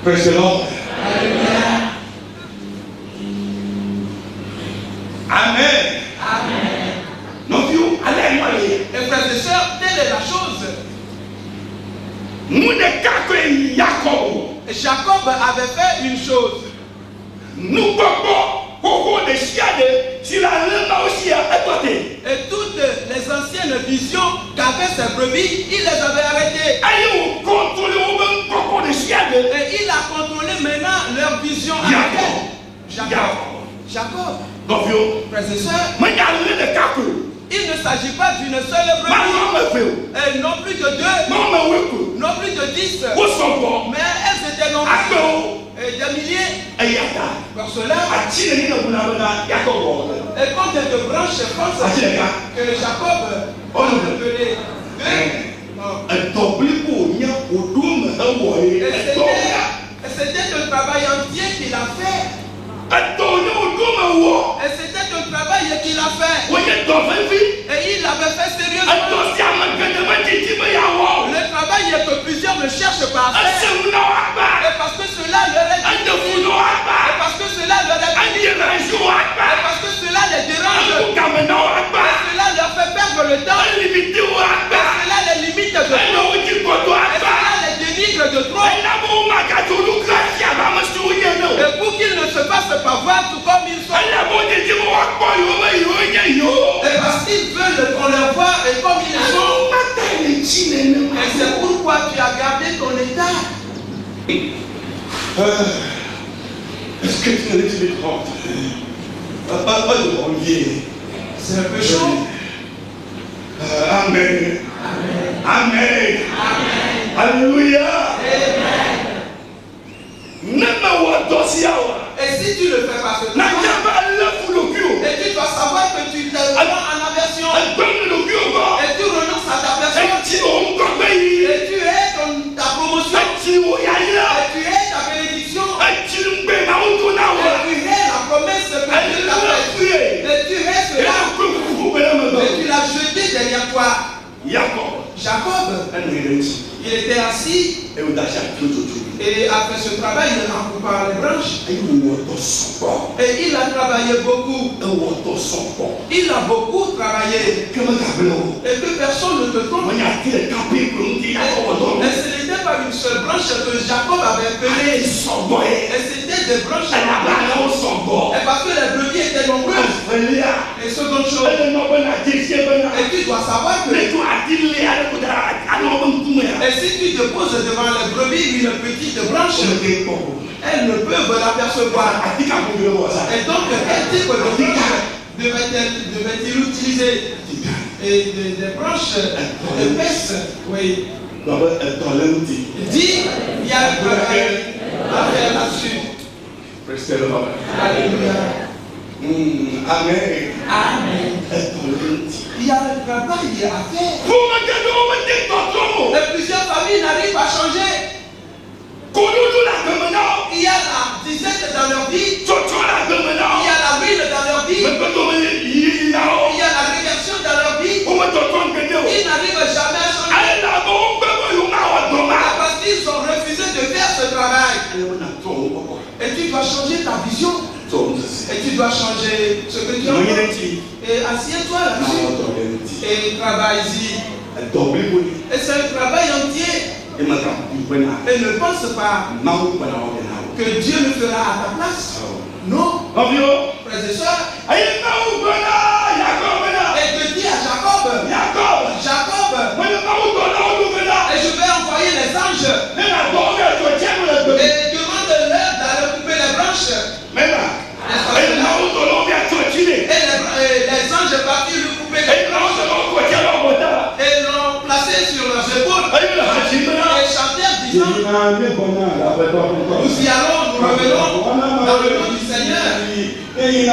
Praise the Lord. Amen. Donc, et frères et sœurs, telle est la chose. Jacob avait fait une chose. Et toutes les anciennes visions qu'avaient ses brebis, il les avait arrêtées. Et il a contrôlé maintenant leur vision avec Jacob. Frères et sœurs, il ne s'agit pas d'une seule brebis, et non plus de 2, non plus de 10, mais elles étaient nombreuses, et des milliers. Pour cela, et combien de branches pensent que Jacob a appelé 2 cherchent pas à faire. Et parce que cela leur est difficile. Et parce que cela leur est difficile. Et parce que cela les dérange. Et cela leur fait perdre le temps. Et cela les limite de trop. Et cela les dénigre de trop. Et pour qu'ils ne se fassent pas voir tout comme ils sont. Et parce qu'ils veulent qu'on les voie et comme ils sont. Et c'est pourquoi tu as gardé ton état. It's getting a little bit hot. C'est un peu chaud. Amen. Amen. Alléluia. Et si tu le fais pas ce travail, et tu dois savoir que tu te rends en aversion, et tu renonces à ta personne, et tu es ta promotion, et tu es ta bénédiction, et tu es la promesse que Dieu t'a faite, et tu es cela, et tu l'as jeté derrière toi. Jacob, il était assis, et après ce travail, il a coupé les branches. Et il a travaillé beaucoup. Il a beaucoup travaillé. Et que personne ne te trompe. Et ce n'était pas une seule branche que Jacob avait pelée. Et c'était des branches. Et parce que les brebis étaient nombreuses. Et seconde chose. Et tu dois savoir que. Et si tu te poses devant les brebis, une petite branche, elles ne peuvent l'apercevoir. Et donc, quel type de branche devait-il utiliser? Et des branches épaisses, oui. Dis, il y a un travail à faire là-dessus. Alléluia. Amen. Amen. Il y a un travail à faire. Et plusieurs familles n'arrivent pas à changer. Il y a la disette dans leur vie. Il y a la ruine dans leur vie. Il y a la régression dans leur vie. Ils n'arrivent jamais à changer. Parce qu'ils ont refusé de faire ce travail. Et tu dois changer ta vision. Et tu dois changer ce que tu as. Et assieds-toi là-dessus. Et travaille-y. Et c'est un travail entier. Et ne pense pas que Dieu le fera à ta place. Non. Frères et sœurs. Et te dis à Jacob. Jacob. Et je vais envoyer les anges. Et demande-leur d'aller couper les branches. Et les anges partirent lui couper les branches. Et l'ont placé sur leurs épaules. Et chantèrent disant, nous y allons, nous revenons dans le nom du Seigneur. Nous y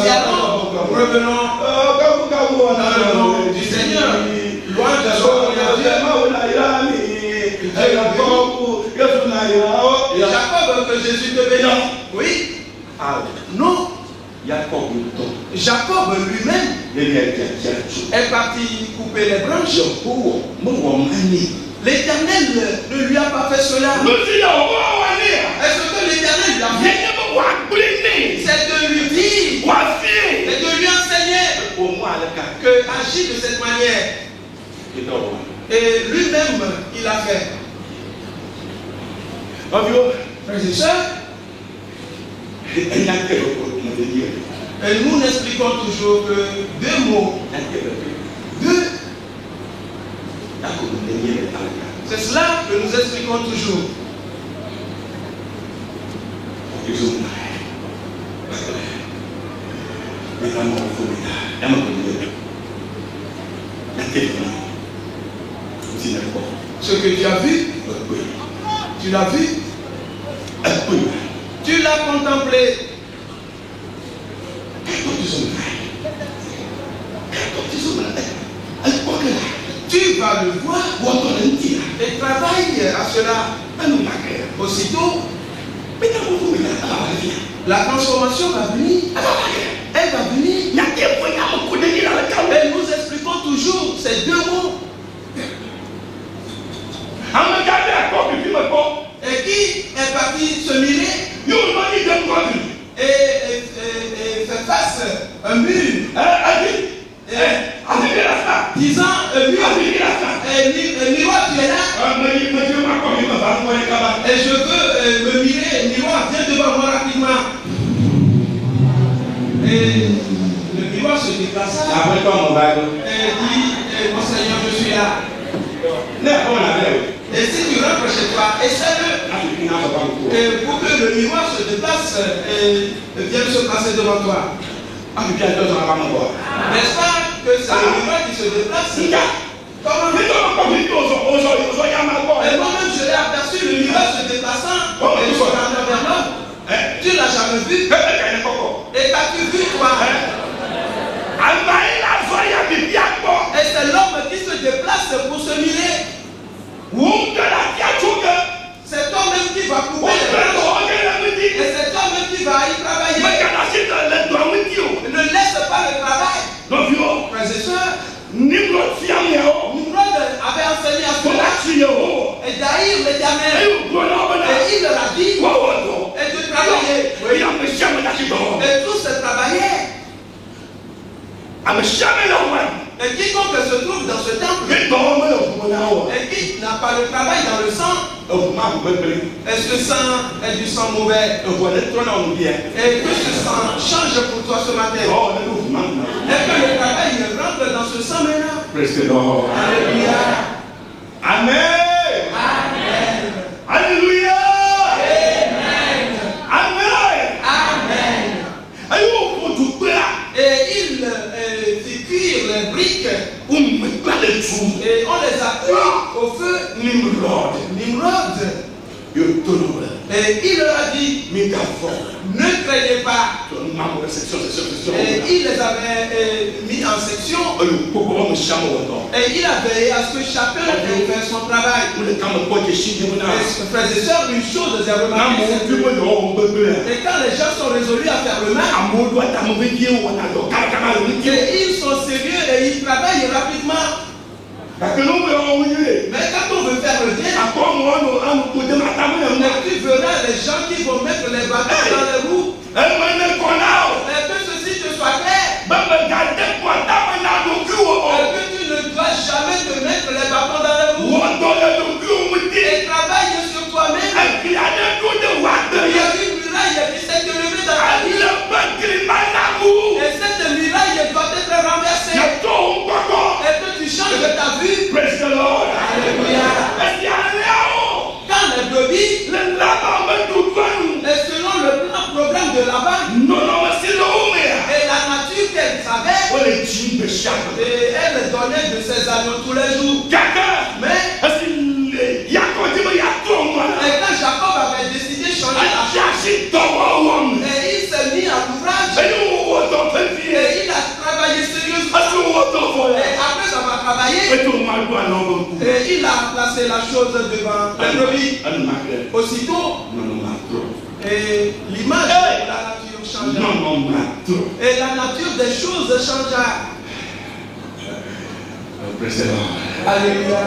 allons, nous revenons dans le nom du Seigneur. Loin de soi, Jacob, que Jésus te bénisse. Oui. Non. Jacob lui-même est parti couper les branches. L'Éternel ne lui a pas fait cela. Est-ce que l'Éternel lui a fait? C'est de lui dire et de lui enseigner que agit de cette manière. Et lui-même, il a fait. Frères et sœurs, et nous n'expliquons toujours que deux mots. C'est cela que nous expliquons toujours. Ce que tu as vu, tu l'as vu, tu l'as contemplé. Tu vas le voir et travaille à cela. Aussitôt, la transformation va venir. Elle va venir. Et nous expliquons toujours ces deux mots. parti se mirer et faire face à un mur. Disant, miroir, tu es là. Et je veux me mirer, miroir, viens devant moi rapidement. Et le miroir se déplaça. Et dit, mon Seigneur, je suis là. Et si tu rentres chez toi, essaie-le. Pour que le miroir se déplace et vienne se placer devant toi. N'est-ce pas que c'est le miroir qui se déplace? Comment? Et moi-même je l'ai aperçu, le miroir se déplaçant et se rendant vers l'homme. Tu l'as jamais vu? Et qu'as-tu vu toi? Et c'est l'homme qui se déplace pour se mirer. C'est toi-même qui vas couper les branches. Et c'est toi-même qui vas y travailler. Ne laisse pas le travail. Frères et sœurs, Nimrod avait enseigné à cela. Et d'haïr l'Éternel. Et il leur a dit, et de travailler. Et tous se travaillaient. Et quiconque se trouve dans ce temple et qui n'a pas le travail dans le sang, est-ce que ce sang est du sang mauvais? Et que ce sang change pour toi ce matin. Et que le travail rentre dans ce sang maintenant. Alléluia. Amen. Amen. Alléluia. Amen. Amen. Amen. Et il fit cuire les briques et on les a cuits au feu. Nimrod. Et il leur a dit, ne craignez pas. Et il les avait mis en section. Et il a veillé à ce que chacun ait fait son travail. Frères et sœurs, une chose est remarquée. Et quand les gens sont résolus à faire le mal, et ils sont sérieux et ils travaillent rapidement. Mais quand on veut faire le bien, tu verras les gens qui vont mettre les bâtons dans les roues. Et que ceci te soit clair. Et que tu ne dois jamais te mettre les bâtons dans les roues. Et travaille sur toi-même. Il y a une muraille qui s'est élevée dans la vie. Et cette muraille doit être renversée. Et que tu changes ta vue. Praise the Lord. Alléluia. Quand les brebis, et selon le plan programme de Laban, et la nature qu'elle savait, et elle donnait de ses agneaux tous les jours. Mais et quand Jacob avait décidé de changer la chose, et il s'est mis à l'ouvrage, et il a travaillé sérieusement. Et après avoir travaillé, et il a placé la chose devant les brebis. Aussitôt, et l'image de la nature changea. Et la nature des choses changea. Alléluia.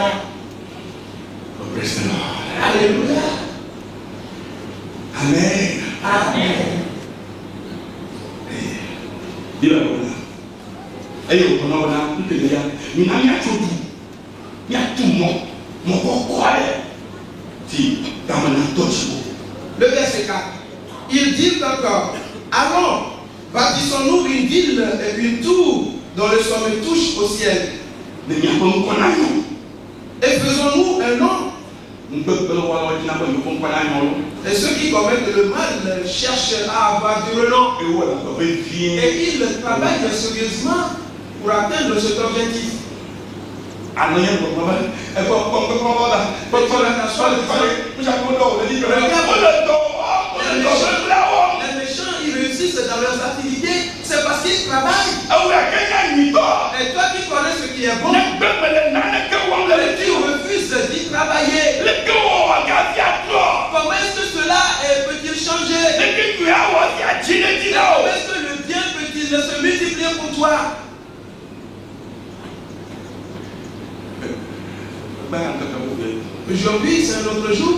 Alléluia. Amen. Amen. Le verset 4. Il dit encore, allons, bâtissons-nous une ville et une tour dont le sommet touche au ciel. Et faisons-nous un nom. Et ceux qui commettent le mal cherchent à avoir du renom. Et ils travaillent sérieusement pour atteindre cet objectif. Les méchants, ils réussissent dans leurs activités, c'est parce qu'ils travaillent. Et toi qui connais ce qui est bon, et tu refuses d'y travailler. Comment est-ce que cela peut-il changer? Comment est-ce que le bien peut-il se multiplier pour toi? Aujourd'hui, c'est un autre jour.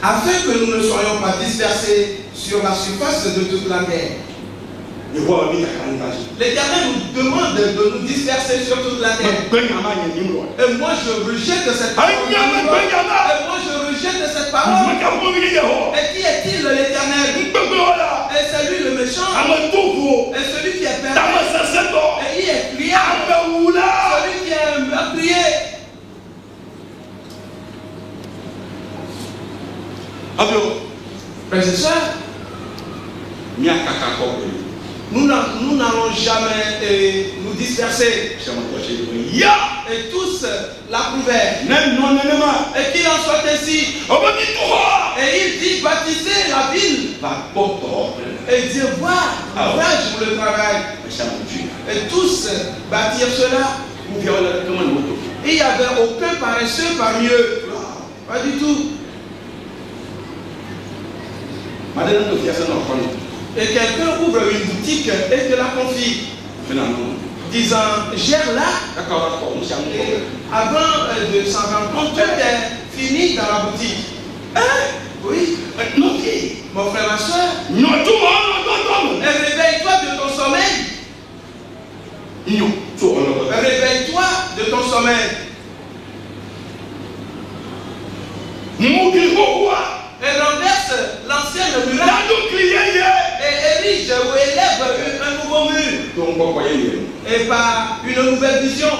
Afin que nous ne soyons pas dispersés sur la surface de toute la terre. L'Éternel nous demande de nous disperser sur toute la terre. Et moi je rejette cette parole. Et moi je rejette cette parole. Et qui est-il l'Éternel? Et c'est lui le méchant. Et celui qui est pervers. Et il est criard. Celui qui est meurtrier. Frères et sœurs, nous n'allons jamais nous disperser. Et tous l'approuvèrent. Et qu'il en soit ainsi. Et il dit baptiser la ville. Et dire voir l'ouvrage pour le travail. Et tous bâtirent cela. Et il n'y avait aucun paresseux parmi eux. Pas du tout. Et quelqu'un ouvre une boutique et te la confie, disant gère-la. Avant de s'en rendre compte, tout est fini dans la boutique. Oui. Mon frère, ma soeur, réveille-toi de ton sommeil. Réveille-toi de ton sommeil. Et renverse l'ancienne muraille et érige ou élève un nouveau mur. Et par une nouvelle vision.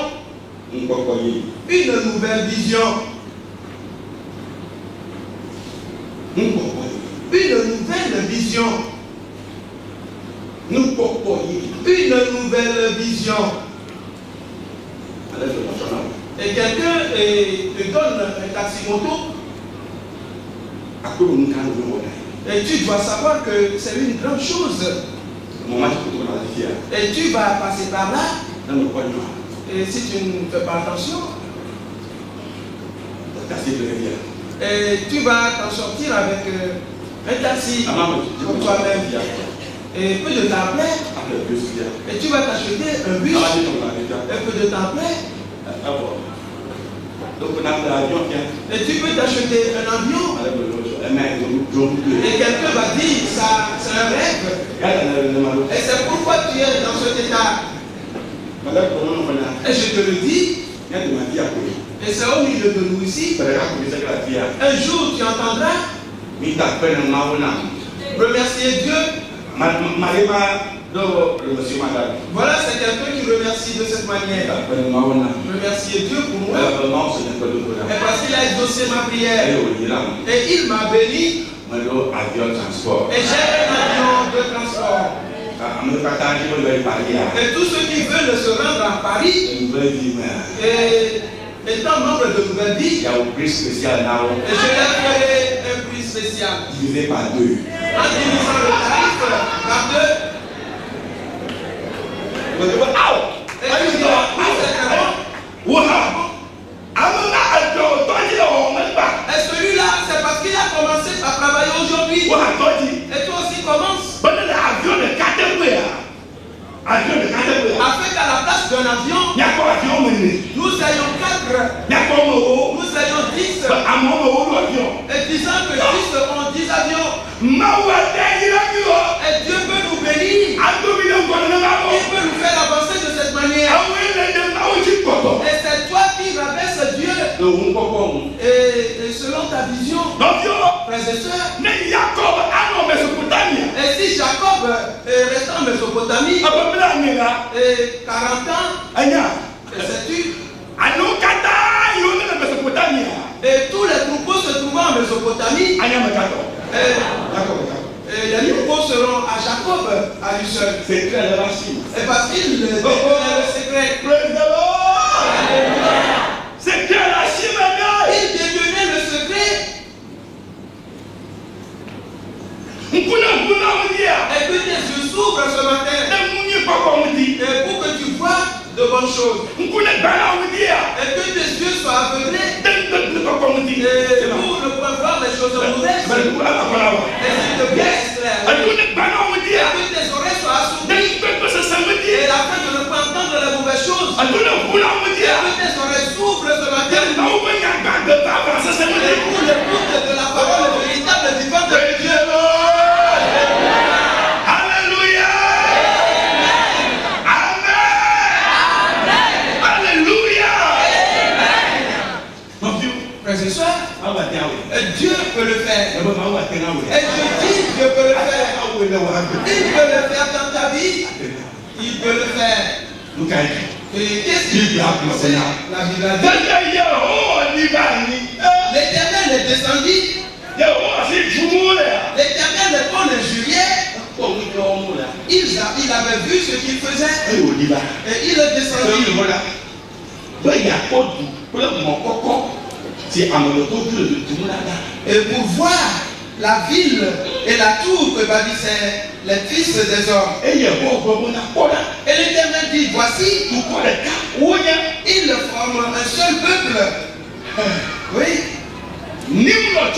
Une nouvelle vision. Une nouvelle vision. Une nouvelle vision. Et quelqu'un te donne un taxi moto. Et tu dois savoir que c'est une grande chose. Et tu vas passer par là. Et si tu ne fais pas attention, et tu vas t'en sortir avec un taxi pour toi-même. Et peu de temps après, et tu vas t'acheter un bus. Et peu de temps après, et tu peux t'acheter un avion. Et quelqu'un va dire, ça c'est un rêve. Et c'est pourquoi tu es dans cet état. Et je te le dis. Et c'est au milieu de nous ici. Un jour tu entendras remercier Dieu. Voilà, c'est quelqu'un qui remercie de cette manière. Remercier Dieu pour moi. Et parce qu'il a exaucé ma prière. Et il m'a béni. Et j'ai un avion de transport. Et tous ceux qui veulent se rendre à Paris, et étant membre de Nouvelle Vie, et je leur ferai un prix spécial. Divisé par 2. En divisant le tarif par 2. Et tu dois et celui-là, c'est parce qu'il a commencé à travailler aujourd'hui. Et toi aussi commence. Afin qu'à la place d'un avion, nous ayons 4, nous ayons 10. Et disant que 10 ont 10 avions. Et Dieu peut nous bénir. Il peut nous faire avancer de cette manière. Et c'est toi qui rabaisse Dieu. Et selon ta vision, frères et sœurs, et si Jacob reste en Mésopotamie, 40 ans, sais-tu, et tous les troupeaux se trouvant en Mésopotamie, et les troupeaux seront à Jacob à lui seul. Et parce qu'il détenait le secret. Il détenait le secret. Et que tes yeux s'ouvrent ce matin. Et pour que tu vois de bonnes choses. Et que tes yeux soient aveuglés. Et pour ne pas voir les choses mauvaises. Et s'il te plaît, extraire. Et que tes oreilles soient assouplies. Et afin de ne pas entendre les mauvaises choses. Et que tes oreilles Il peut le faire dans ta vie. Il peut le faire. Et qu'est-ce qu'il dit? La Bible a dit. L'Éternel est descendu. L'Éternel n'est pas un juillet. Il avait vu ce qu'il faisait. Et il est descendu. Et pour voir la ville et la tour que bâtissaient les fils des hommes. Et l'Éternel dit, voici, ils forment un seul peuple. Oui. Nimrod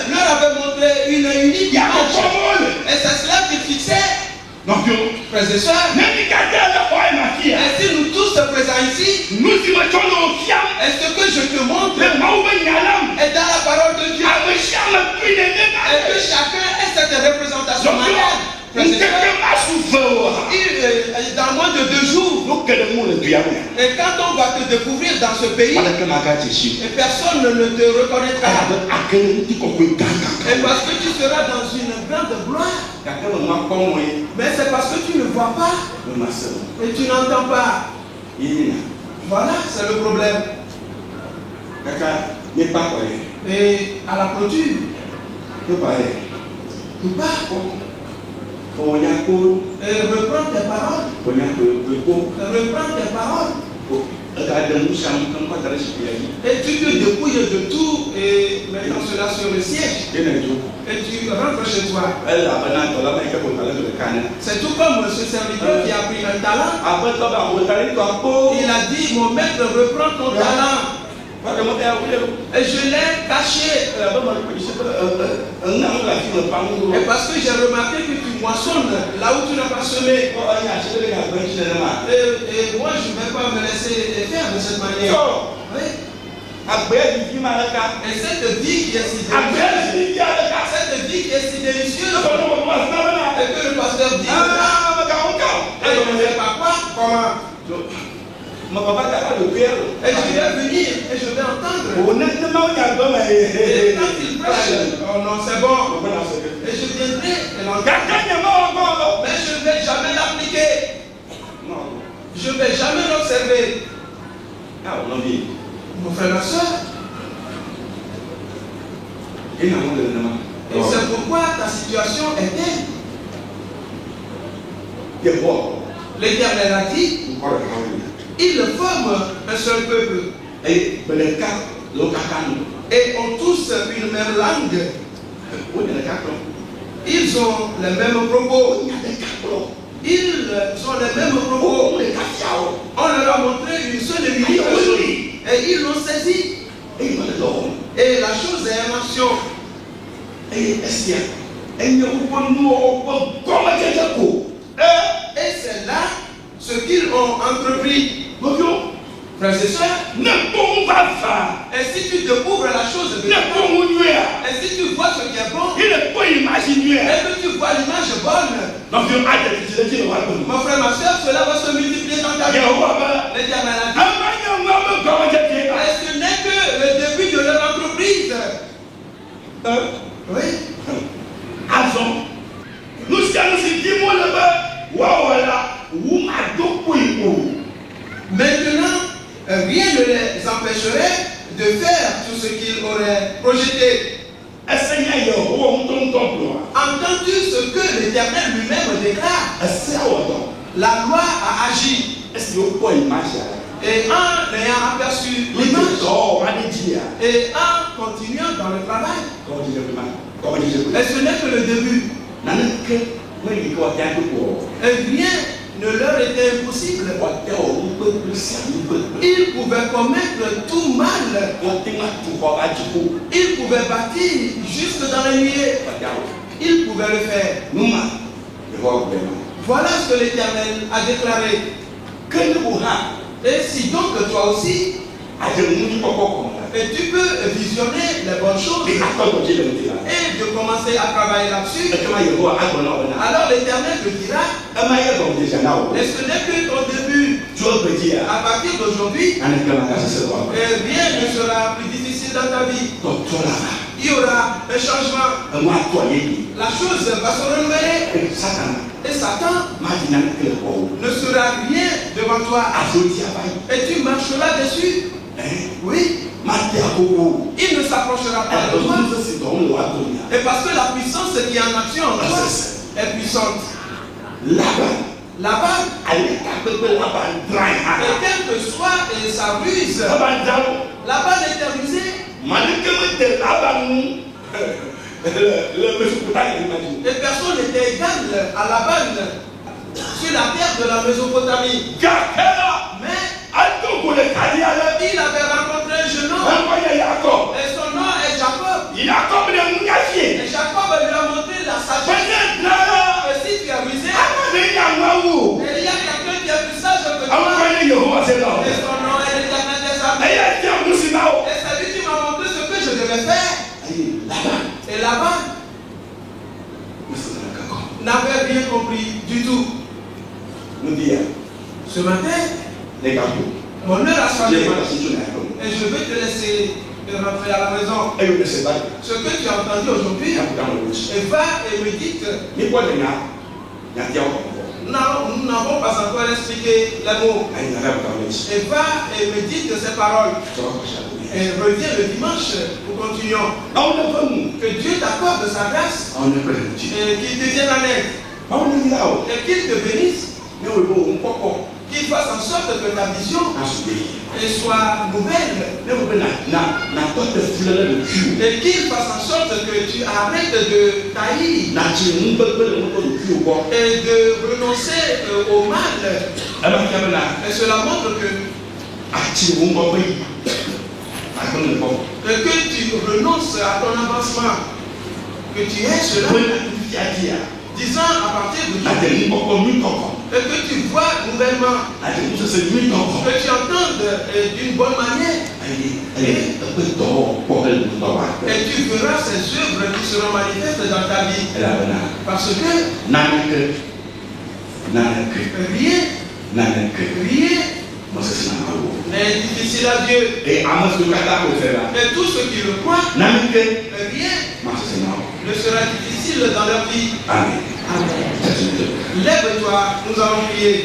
leur avait montré une unique image. Et c'est cela qu'il fixait. Frères et sœurs, et si nous tous présents ici, et ce que je te montre est dans la parole de Dieu, et que chacun ait cette représentation malade. Dans moins de 2 jours, et quand on va te découvrir dans ce pays, et personne ne te reconnaîtra, et parce que tu seras dans une grande gloire, mais c'est parce que tu ne vois pas et tu n'entends pas. Voilà, c'est le problème. Et à la clôture, tu pars. Et reprends tes paroles. Reprends tes paroles. Et tu te dépouilles de tout et maintenant cela sur le siège. Et tu rentres chez toi. C'est tout comme ce serviteur qui a pris un talent. Il a dit, mon maître, reprends ton talent. Et je l'ai caché. Et parce que j'ai remarqué que tu moissonnes là où tu n'as pas semé. Et moi je ne vais pas me laisser faire de cette manière. Oui. Et cette vie qui est si délicieuse, et que le pasteur dit, et je ne sais pas quoi, comment. Et je vais venir et je vais entendre. Et quand il prêche, oh non, c'est bon. Et je viendrai et l'entendre. Mais je ne vais jamais l'appliquer. Je ne vais jamais l'observer. Mon frère, ma soeur. Et c'est pourquoi ta situation est telle. L'Éternel a dit, ils forment un seul peuple. Et ont tous une même langue. Ils ont les mêmes propos. Ils ont les mêmes propos. On leur a montré une seule vérité. Et ils l'ont saisi. Et la chose est en action. Et c'est là ce qu'ils ont entrepris. Frères et sœurs, et si tu découvres la chose de Dieu, et si tu vois ce qui est bon, et que tu vois l'image bonne, mon frère, ma soeur, cela va se multiplier dans ta vie. L'Éternel a dit, et ce n'est que le début de leur entreprise. Oui. Maintenant, rien ne les empêcherait de faire tout ce qu'ils auraient projeté. Entends-tu ce que l'Éternel lui-même déclare? La loi a agi. Et en ayant aperçu l'image, et en continuant dans le travail, et ce n'est que le début. Et rien ne leur était impossible. Ils pouvaient commettre tout mal. Ils pouvaient bâtir jusque dans les nuées. Ils pouvaient le faire. Voilà ce que l'Éternel a déclaré. Et si donc toi aussi, et tu peux visionner les bonnes choses et de commencer à travailler là-dessus, alors l'Éternel te dira, et ce n'est que ton début. À partir d'aujourd'hui, rien ne sera plus difficile dans ta vie. il y aura un changement. La chose va se renouveler. Et Satan ne sera rien devant toi. Et tu marcheras dessus. Oui. Il ne s'approchera pas de toi. Et parce que la puissance qui est en action en toi est puissante. Laban, et quelle que soit sa ruse, Laban était rusé. Et personne n'était égal à Laban sur la terre de la Mésopotamie. Mais il avait rencontré un jeune homme. Et son nom est Jacob. Et Jacob lui a montré la sagesse. Et si tu es rusé, et il y a quelqu'un qui est plus sage que toi. Et son nom est l'Éternel des armées. Et c'est lui qui m'a montré ce que je devais faire. Et Laban n'avait rien compris du tout. Ce matin, mon heure a changé. Et je vais te laisser rentrer à la maison. Ce que tu as entendu aujourd'hui, et va et médite. Nous n'avons pas encore expliqué les mots. Et va et médite ces paroles. Et reviens le dimanche, nous continuons. Que Dieu t'accorde sa grâce et qu'il te vienne en aide. Et qu'il te bénisse. Qu'il fasse en sorte que ta vision soit nouvelle. Et qu'il fasse en sorte que tu arrêtes de tailler et de renoncer au mal. Et cela montre que tu renonces à ton avancement, que tu es cela, disant à partir de aujourd'hui, et que tu vois nouvellement, que tu entendes d'une bonne manière, et tu verras ces œuvres qui seront manifestes dans ta vie, parce que rien n'est difficile à Dieu. Et tous ceux qui le croient, rien ne sera difficile dans leur vie. Amen. Lève-toi, nous allons prier.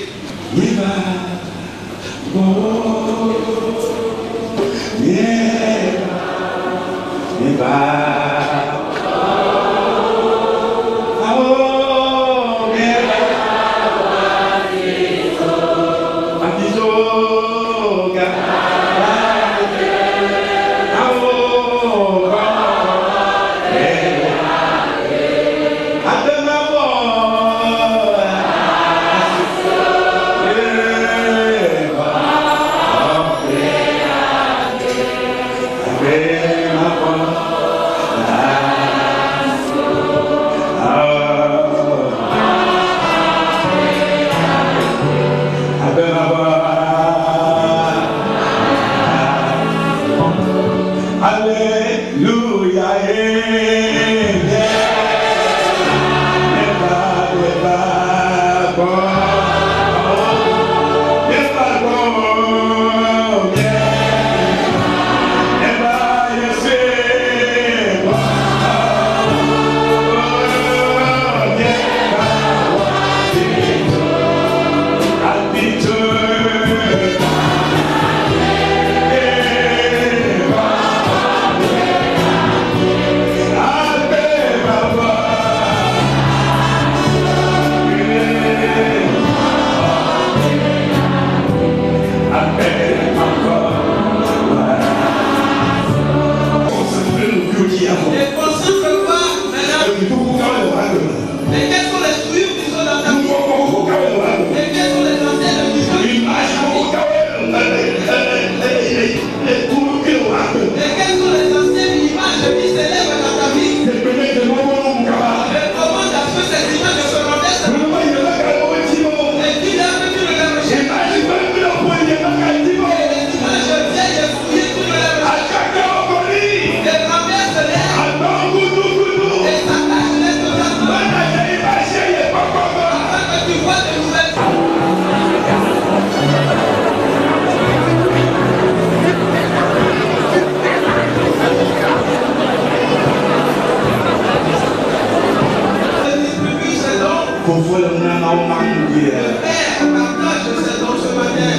partage ces dons ce matin.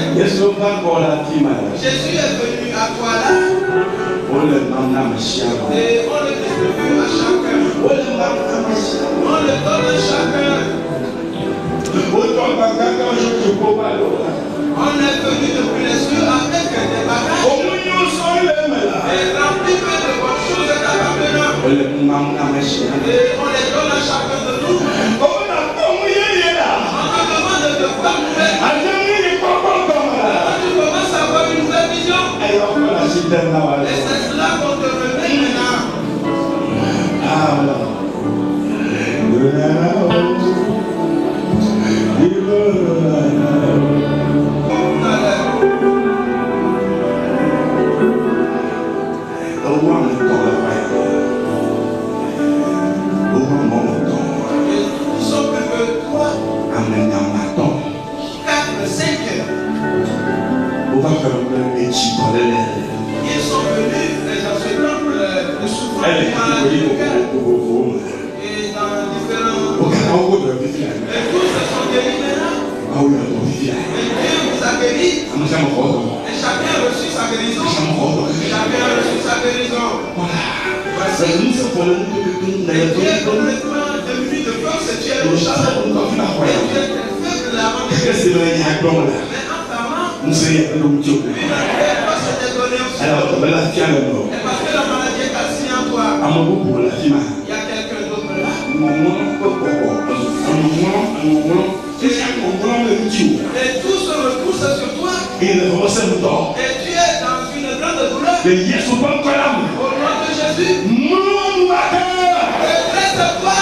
Jésus est venu à toi là. On le demande à Michel. Et on le distribue à chacun. On le donne à chacun. On est venu depuis les cieux avec des bagages. Et rempli de bonnes choses et d'abandonnant. Et on les donne à chacun de nous. On te demande de voir nouvelle. Quand tu commences à avoir une nouvelle vision. Et c'est cela qu'on te remet maintenant. Ils sont plus que 3, 4, 5. Ils sont venus dans ce temple de souffrance et dans différents. Et tous se sont guéris maintenant. Et Dieu vous a guéri. Et chacun a reçu sa guérison. Chacun a reçu sa guérison. Voici. Et tu es complètement devenu de force et tu es le chasseur. Et tu es faible avant de guérir. Mais en parlant, lui n'a pas s'était donné aussi. Et parce que la maladie est cassée en toi, il y a quelqu'un d'autre là. Et tout se repousse sur toi. Et tu es dans une grande douleur. Au nom de Jésus. Reste-toi.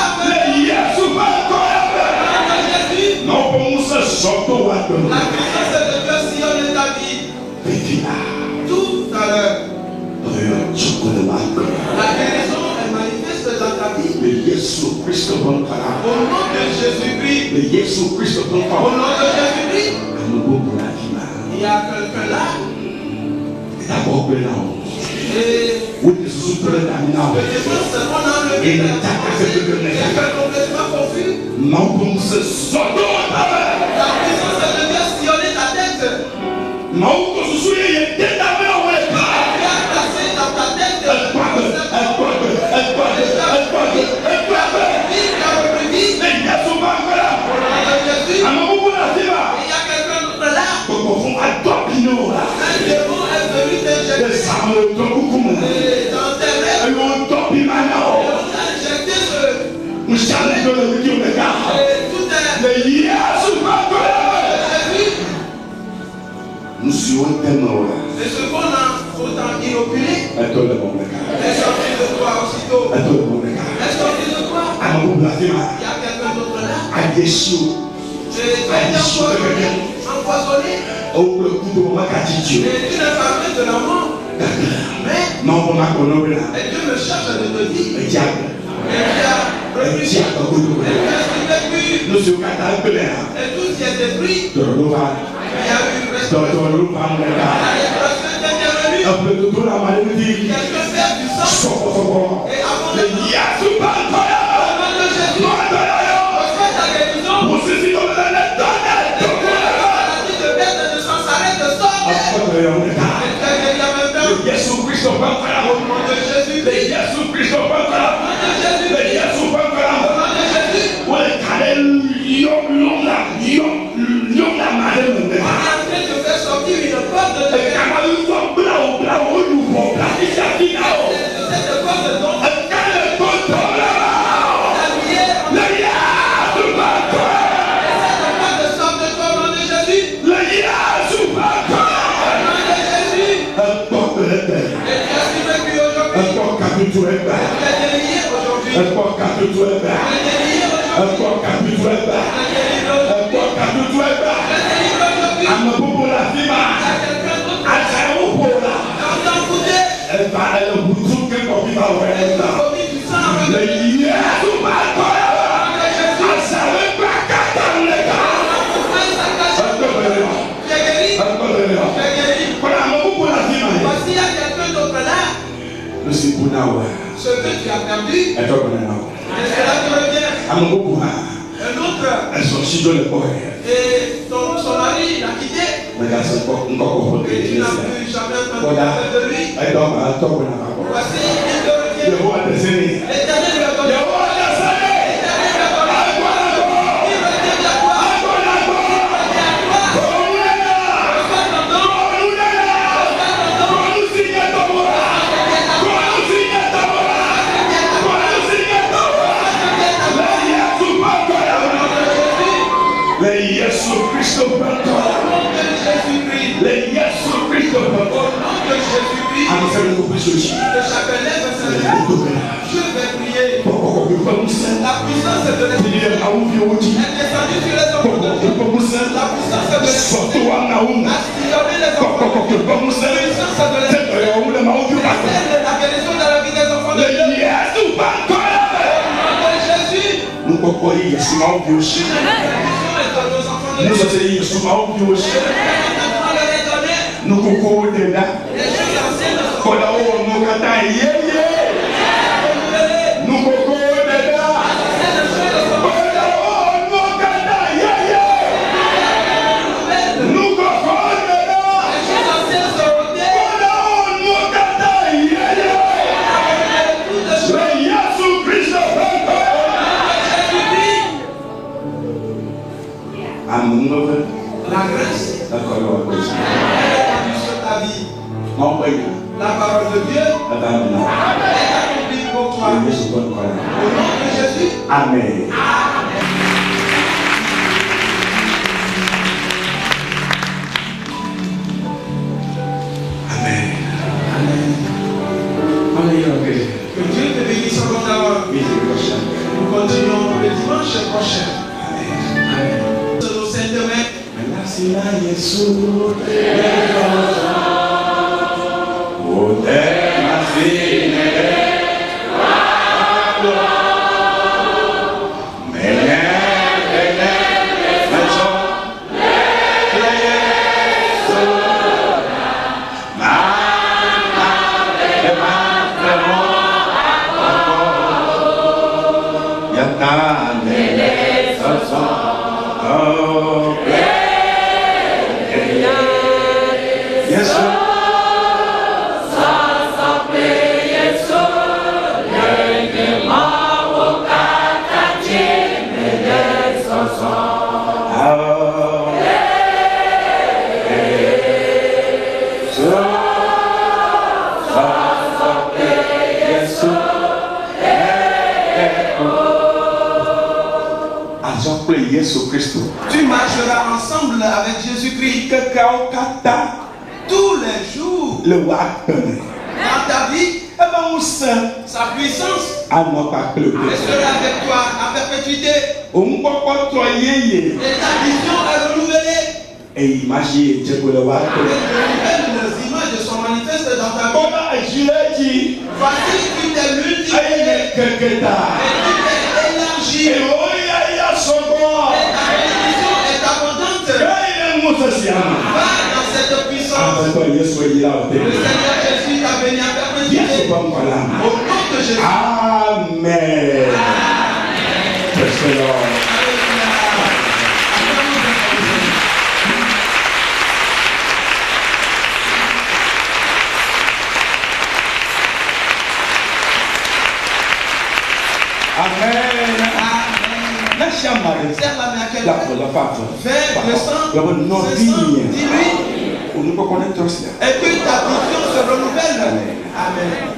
La puissance de Dieu sillonne ta vie. Tout à l'heure. La guérison est manifeste dans ta vie. Au nom de Jésus-Christ. Au nom de Jésus-Christ. Il y a quelqu'un là. Et le démon seulement dans le vide. Il est complètement confus. La puissance de Dieu sillonne ta tête. Il a placé dans ta tête. Il y a quelqu'un d'autre là. Un démon est venu t'injecter. Et dans tes rêves, on t'a injecté et tout est. Et ce qu'on a autant inoculé est sorti de toi aussitôt. Est sorti de toi. Il y a quelqu'un d'autre là. Et tu es empoisonné. Et tu n'es pas près de la mort. Mais et Dieu me cherche de te dire. Et tu as repris. Et tu as survécu. Et tout s'y est détruit. Il y a eu restauration. La restauration est intervenue. Quelqu'un perd du sang. Et avant de Jésus. Refais ta guérison. La maladie de perte de sang s'arrête de sortir. Jésus-Christ au nom de Jésus. Au nom de Jésus. On est en train de faire sortir une porte de cette porte dont ce que tu as perdu, est-ce que là tu reviens? Un autre autre. Elles sont si jolies pour elle. Et son mari l'a quitté. Mais là, c'est encore Et tu n'as plus jamais entendu parler de lui. Voici, il te revient. L'Éternel lui a donné. La puissance de l'Esprit est descendue sur les enfants de Dieu. La puissance de l'Esprit a aspiré les enfants de Dieu. La puissance de l'Esprit est la guérison de la vie des enfants de Dieu. Au nom de Jésus, nous comprenons la guérison est de nos enfants de Dieu. nous comprenons Les choses anciennes sont la grâce est sur ta vie. La parole de Dieu est accomplie pour toi. Au nom de Jésus. Amen. Amen. Que Dieu te bénisse abondamment. Nous continuons le dimanche prochain. Amen. Nos saintes mains. Tu marcheras ensemble avec Jésus-Christ tous les jours dans ta vie. Sa puissance sera avec toi à perpétuité. Et ta vision est renouvelée. Et les images sont manifestes dans ta vie. Voici tu t'es multiplié. Et tu t'es élargi. Et ta bénédiction est abondante. Va dans cette puissance. Le Seigneur Jésus t'a béni à perpétuité. Au nom de Jésus. Amen. Praise the Lord. Amen. Serre la main à quelqu'un. Fais le sang. Dis-lui. Et que ta vision se renouvelle. Amen.